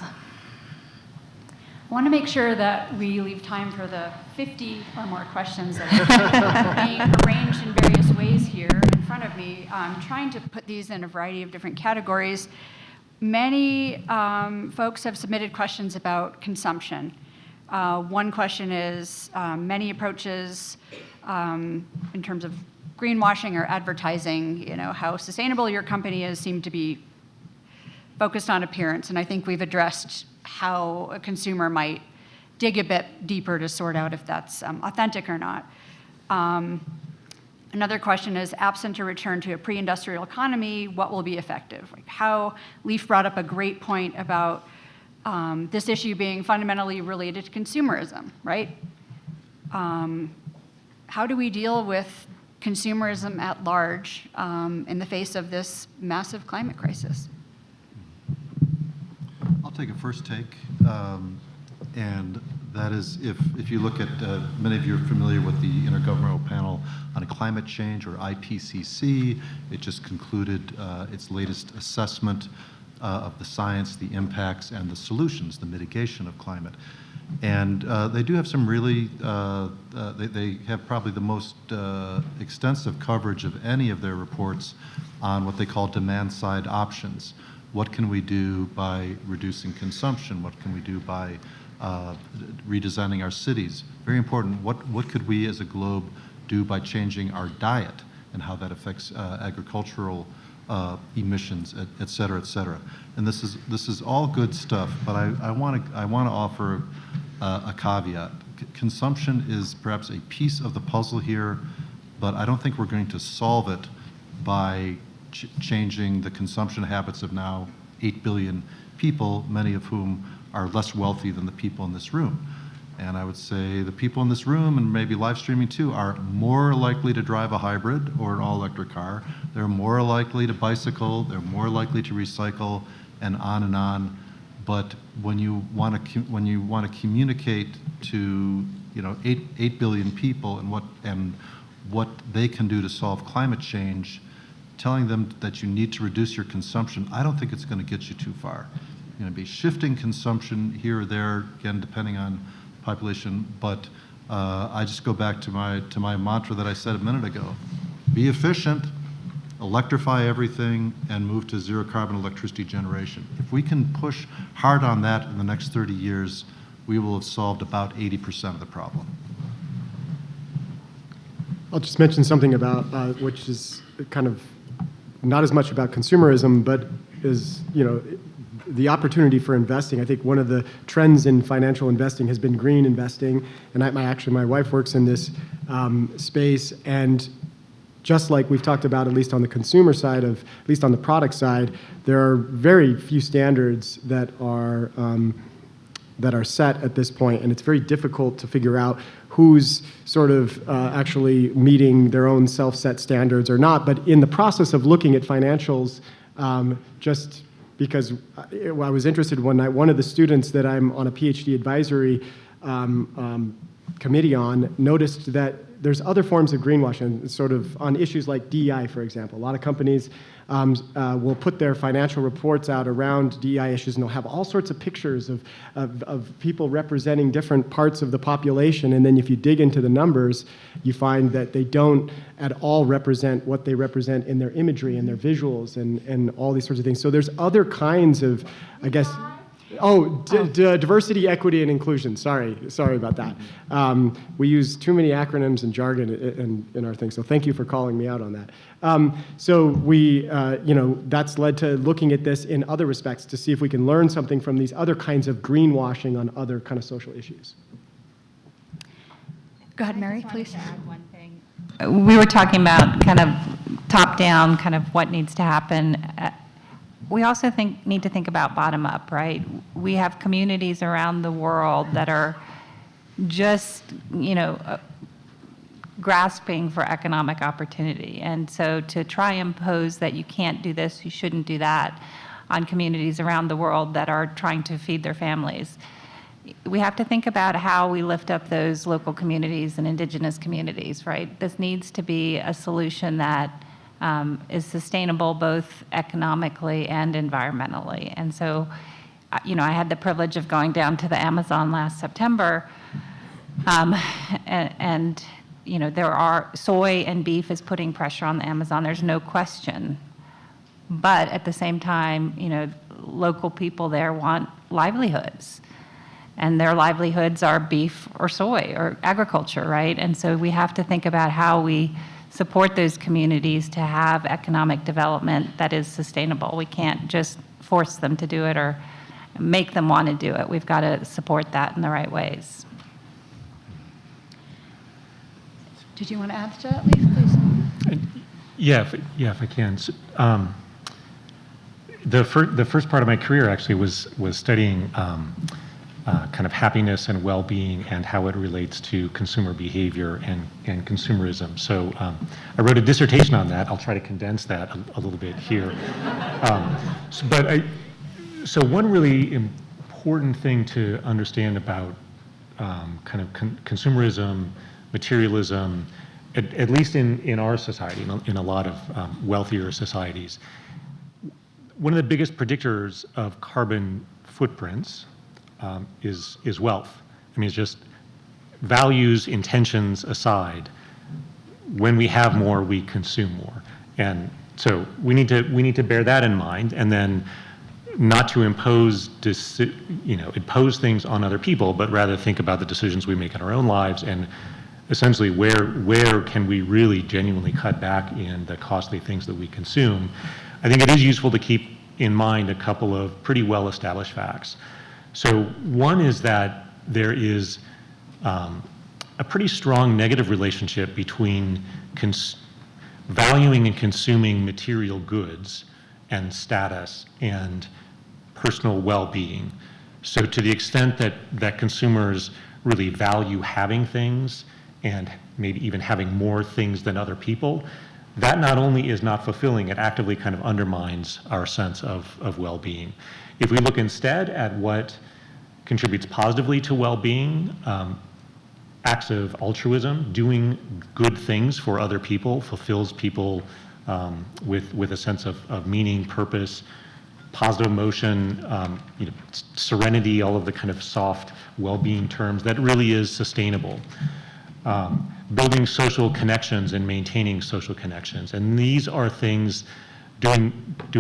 I want to make sure that we leave time for the 50 or more questions that are being arranged in various ways here in front of me. I'm trying to put these in a variety of different categories. Many folks have submitted questions about consumption. One question is many approaches in terms of greenwashing or advertising, how sustainable your company is, seem to be focused on appearance. And I think we've addressed how a consumer might dig a bit deeper to sort out if that's authentic or not. Another question is, absent a return to a pre-industrial economy, what will be effective? Leaf brought up a great point about this issue being fundamentally related to consumerism, right? How do we deal with consumerism at large in the face of this massive climate crisis? I'll take a first take, and that is if you look at, many of you are familiar with the Intergovernmental Panel on Climate Change, or IPCC. It just concluded its latest assessment of the science, the impacts, and the solutions, the mitigation of climate. And they do have some really, they have probably the most extensive coverage of any of their reports on what they call demand-side options. What can we do by reducing consumption? What can we do by redesigning our cities? Very important, what could we as a globe do by changing our diet and how that affects agricultural emissions, et cetera, et cetera. And this is all good stuff, but I want to offer a caveat. Consumption is perhaps a piece of the puzzle here, but I don't think we're going to solve it by changing the consumption habits of now 8 billion people, many of whom are less wealthy than the people in this room. And I would say the people in this room, and maybe live streaming too, are more likely to drive a hybrid or an all-electric car. They're more likely to bicycle. They're more likely to recycle, and on and on. But when you want to communicate to 8 billion people and what they can do to solve climate change, telling them that you need to reduce your consumption, I don't think it's going to get you too far. You're going to be shifting consumption here or there, again, depending on population, but I just go back to my mantra that I said a minute ago. Be efficient, electrify everything, and move to zero carbon electricity generation. If we can push hard on that in the next 30 years, we will have solved about 80% of the problem. I'll just mention something about, which is kind of not as much about consumerism, but is, the opportunity for investing. I think one of the trends in financial investing has been green investing, and my wife works in this space, and just like we've talked about, at least on the consumer side at least on the product side, there are very few standards that are set at this point, and it's very difficult to figure out who's sort of actually meeting their own self-set standards or not. But in the process of looking at financials, just because I was interested one night, one of the students that I'm on a PhD advisory committee on noticed that there's other forms of greenwashing, sort of on issues like DEI, for example. A lot of companies will put their financial reports out around DEI issues, and they'll have all sorts of pictures of people representing different parts of the population, and then if you dig into the numbers, you find that they don't at all represent what they represent in their imagery and their visuals and all these sorts of things. So there's other kinds of, I guess, diversity, equity, and inclusion. Sorry about that. We use too many acronyms and jargon in our thing, so thank you for calling me out on that. So we, that's led to looking at this in other respects to see if we can learn something from these other kinds of greenwashing on other kind of social issues. Go ahead, Mary, please. To add one thing. We were talking about kind of top-down, kind of what needs to happen. We also need to think about bottom-up, right? We have communities around the world that are just, grasping for economic opportunity. And so to try and impose that you can't do this, you shouldn't do that on communities around the world that are trying to feed their families. We have to think about how we lift up those local communities and indigenous communities, right? This needs to be a solution that is sustainable both economically and environmentally. And so I had the privilege of going down to the Amazon last September, and there are soy and beef is putting pressure on the Amazon. There's no question. But at the same time, local people there want livelihoods. And their livelihoods are beef or soy or agriculture, right? And so we have to think about how we support those communities to have economic development that is sustainable. We can't just force them to do it or make them want to do it. We've got to support that in the right ways. Did you want to add to that, Leif, please? Yeah, if I can. So, the first part of my career actually was studying kind of happiness and well-being and how it relates to consumer behavior and consumerism. So I wrote a dissertation on that. I'll try to condense that a little bit here. So one really important thing to understand about kind of consumerism, materialism, at least in our society, in a lot of wealthier societies, one of the biggest predictors of carbon footprints is wealth. I mean, it's just values, intentions aside. When we have more, we consume more, and so we need to bear that in mind, and then not to impose things on other people, but rather think about the decisions we make in our own lives, and essentially where can we really genuinely cut back in the costly things that we consume. I think it is useful to keep in mind a couple of pretty well-established facts. So one is that there is a pretty strong negative relationship between valuing and consuming material goods and status and personal well-being. So to the extent that consumers really value having things and maybe even having more things than other people, that not only is not fulfilling, it actively kind of undermines our sense of well-being. If we look instead at what contributes positively to well-being, acts of altruism, doing good things for other people, fulfills people with a sense of meaning, purpose, positive emotion, serenity, all of the kind of soft well-being terms, that really is sustainable. Building social connections and maintaining social connections. And these are things, doing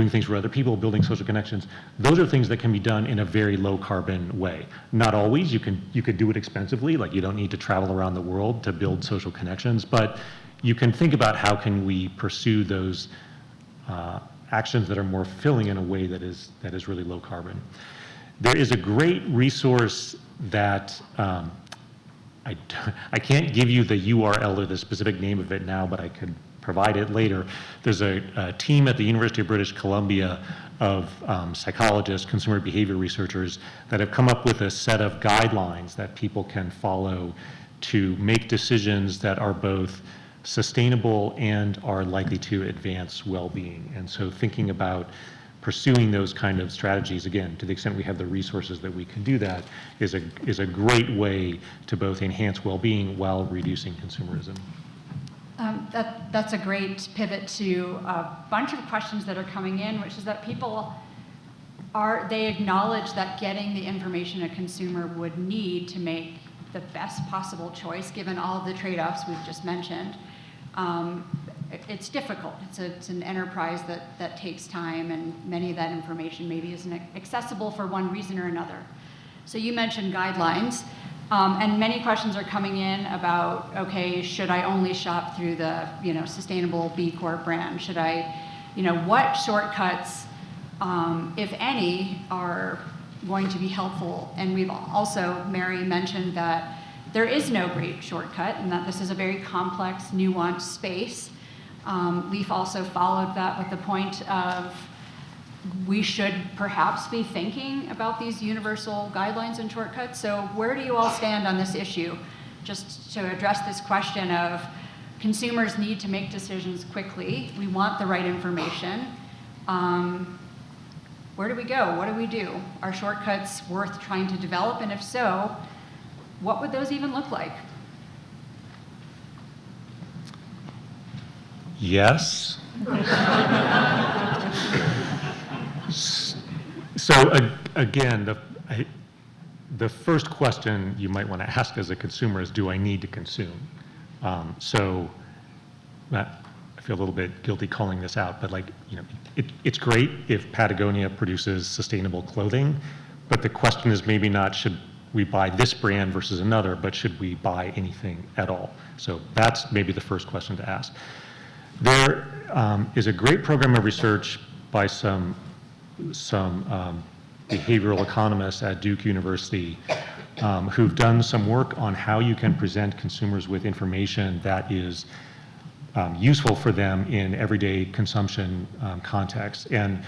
things for other people, building social connections, those are things that can be done in a very low carbon way. Not always, you could do it expensively, like you don't need to travel around the world to build social connections, but you can think about how can we pursue those actions that are more fulfilling in a way that is really low carbon. There is a great resource that I can't give you the URL or the specific name of it now, but I could provide it later. There's a team at the University of British Columbia of psychologists, consumer behavior researchers that have come up with a set of guidelines that people can follow to make decisions that are both sustainable and are likely to advance well-being. And so thinking about pursuing those kind of strategies, again, to the extent we have the resources that we can do that, is a great way to both enhance well-being while reducing consumerism. That's a great pivot to a bunch of questions that are coming in, which is that people they acknowledge that getting the information a consumer would need to make the best possible choice, given all of the trade-offs we've just mentioned. It's difficult. It's an enterprise that takes time, and many of that information maybe isn't accessible for one reason or another. So you mentioned guidelines, and many questions are coming in about, okay, should I only shop through the sustainable B Corp brand? Should I, what shortcuts, if any, are going to be helpful? And we've also, Mary mentioned that there is no great shortcut, and that this is a very complex, nuanced space. Leif also followed that with the point of we should perhaps be thinking about these universal guidelines and shortcuts. So where do you all stand on this issue? Just to address this question of consumers need to make decisions quickly. We want the right information. Where do we go? What do we do? Are shortcuts worth trying to develop? And if so, what would those even look like? Yes. So again, the first question you might want to ask as a consumer is, do I need to consume? So I feel a little bit guilty calling this out, but it's great if Patagonia produces sustainable clothing, but the question is maybe not should we buy this brand versus another, but should we buy anything at all? So that's maybe the first question to ask. There is a great program of research by some behavioral economists at Duke University who've done some work on how you can present consumers with information that is useful for them in everyday consumption context. And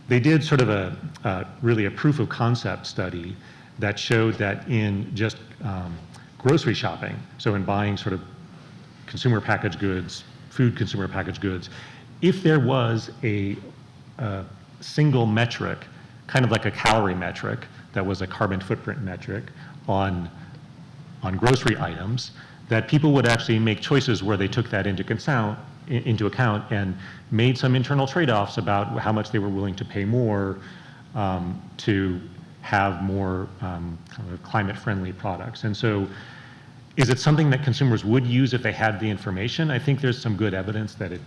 they did sort of really a proof of concept study that showed that in just grocery shopping, so in buying sort of consumer packaged goods, food consumer packaged goods, if there was a single metric, kind of like a calorie metric, that was a carbon footprint metric on grocery items, that people would actually make choices where they took that into account and made some internal trade-offs about how much they were willing to pay more to have more kind of climate-friendly products. And so is it something that consumers would use if they had the information? I think there's some good evidence that it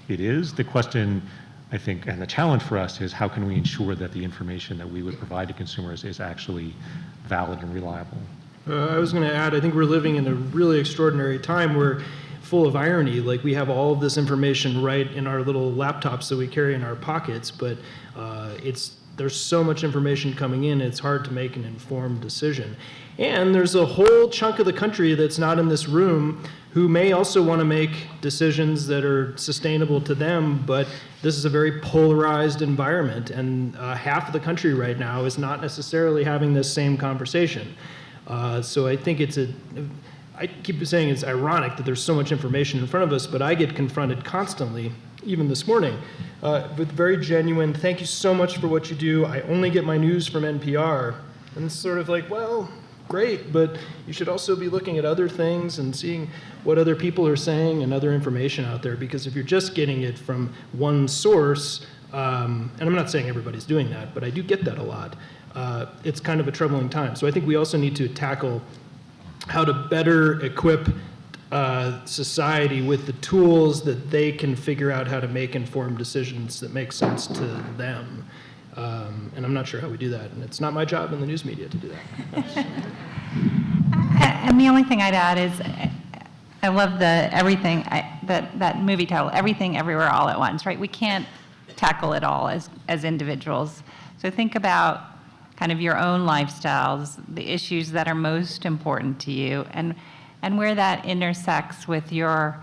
is. The question, I think, and the challenge for us is how can we ensure that the information that we would provide to consumers is actually valid and reliable? I was going to add, I think we're living in a really extraordinary time where full of irony. Like, we have all of this information right in our little laptops that we carry in our pockets, but there's so much information coming in, it's hard to make an informed decision. And there's a whole chunk of the country that's not in this room who may also want to make decisions that are sustainable to them, but this is a very polarized environment, and half of the country right now is not necessarily having this same conversation. So I think I keep saying it's ironic that there's so much information in front of us, but I get confronted constantly, even this morning, with very genuine, thank you so much for what you do. I only get my news from NPR. And it's sort of like, well, great, but you should also be looking at other things and seeing what other people are saying and other information out there, because if you're just getting it from one source, and I'm not saying everybody's doing that, but I do get that a lot, it's kind of a troubling time. So I think we also need to tackle how to better equip society with the tools that they can figure out how to make informed decisions that make sense to them. And I'm not sure how we do that, and it's not my job in the news media to do that. And the only thing I'd add is I love that movie title, Everything Everywhere All at Once, right? We can't tackle it all as individuals. So think about kind of your own lifestyles, the issues that are most important to you, and where that intersects with your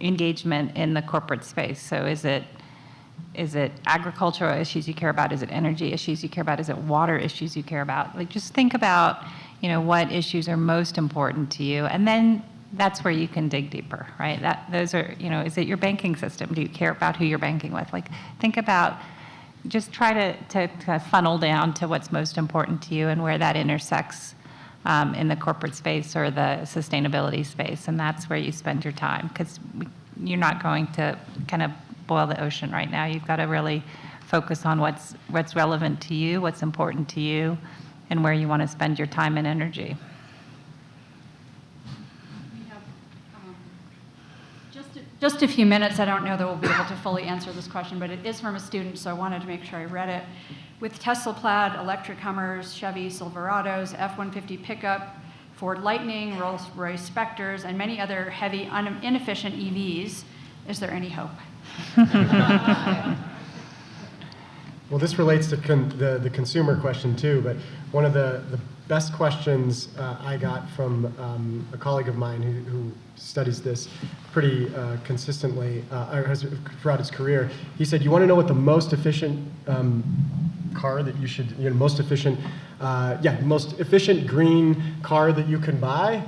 engagement in the corporate space. So is it agricultural issues you care about? Is it energy issues you care about? Is it water issues you care about? Like, just think about, what issues are most important to you, and then that's where you can dig deeper, right? Those are, is it your banking system? Do you care about who you're banking with? Like, think about, just try to funnel down to what's most important to you and where that intersects in the corporate space or the sustainability space, and that's where you spend your time, because you're not going to kind of boil the ocean right now. You've got to really focus on what's relevant to you, what's important to you, and where you want to spend your time and energy. We have just a few minutes. I don't know that we'll be able to fully answer this question, but it is from a student, so I wanted to make sure I read it. With Tesla Plaid, electric Hummers, Chevy Silverados, F-150 pickup, Ford Lightning, Rolls-Royce Spectres, and many other heavy, inefficient EVs, is there any hope? Well, this relates to the consumer question too, but one of the best questions I got from a colleague of mine who studies this pretty consistently throughout his career, he said, you want to know what the most efficient car that you should, most efficient green car that you can buy?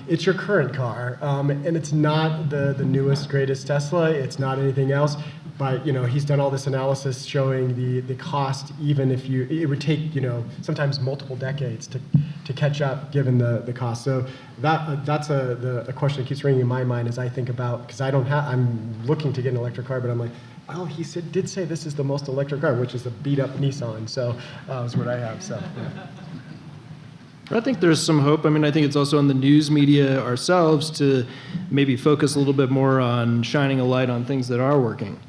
It's your current car, and it's not the newest, greatest Tesla. It's not anything else. But he's done all this analysis showing the cost, even if it would take sometimes multiple decades to catch up given the cost. So that's a question that keeps ringing in my mind as I think about, because I'm looking to get an electric car, but I'm like, well, he did say this is the most electric car, which is a beat up Nissan. So is what I have. So. Yeah. I think there's some hope. I mean, I think it's also on the news media ourselves to maybe focus a little bit more on shining a light on things that are working.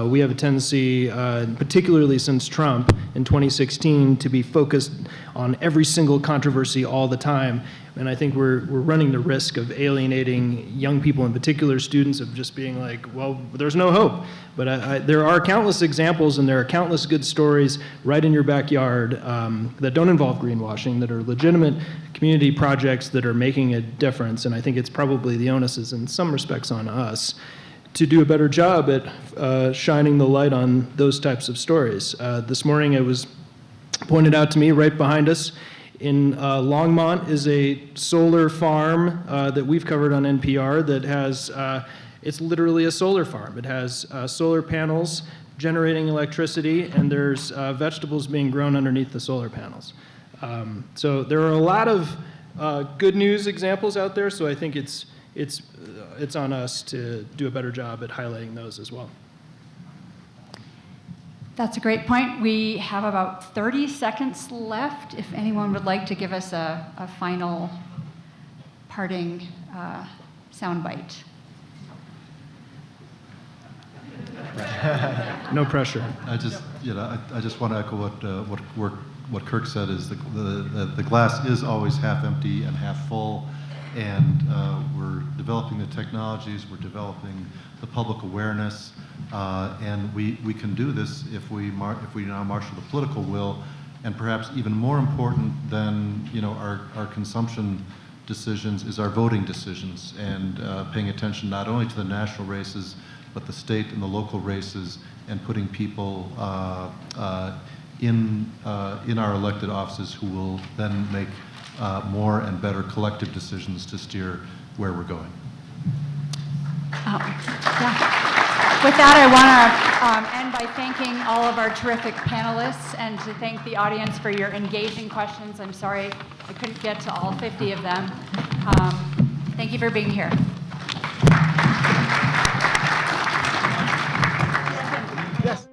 We have a tendency, particularly since Trump in 2016, to be focused on every single controversy all the time. And I think we're running the risk of alienating young people, in particular students, of just being like, well, there's no hope. But there are countless examples and there are countless good stories right in your backyard that don't involve greenwashing, that are legitimate community projects that are making a difference. And I think it's probably the onus is in some respects on us to do a better job at shining the light on those types of stories. This morning it was pointed out to me right behind us in Longmont is a solar farm that we've covered on NPR that has, it's literally a solar farm. It has solar panels generating electricity, and there's vegetables being grown underneath the solar panels. So there are a lot of good news examples out there, so I think it's on us to do a better job at highlighting those as well. That's a great point. We have about 30 seconds left. If anyone would like to give us a final parting soundbite. No pressure. I just want to echo what Kirk said. Is the glass is always half empty and half full, and we're developing the technologies, we're developing the public awareness, and we can do this if we now marshal the political will, and perhaps even more important than our consumption decisions is our voting decisions, and paying attention not only to the national races but the state and the local races, and putting people in our elected offices who will then make more and better collective decisions to steer where we're going. Yeah. With that, I want to end by thanking all of our terrific panelists and to thank the audience for your engaging questions. I'm sorry I couldn't get to all 50 of them. Thank you for being here. Yes.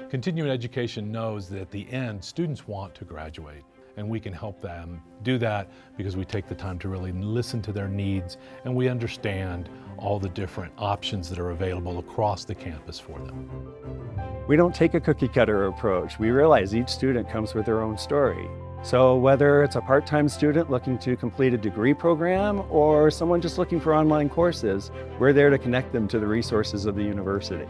Continuing education knows that at the end, students want to graduate, and we can help them do that because we take the time to really listen to their needs, and we understand all the different options that are available across the campus for them. We don't take a cookie cutter approach. We realize each student comes with their own story. So whether it's a part-time student looking to complete a degree program or someone just looking for online courses, we're there to connect them to the resources of the university.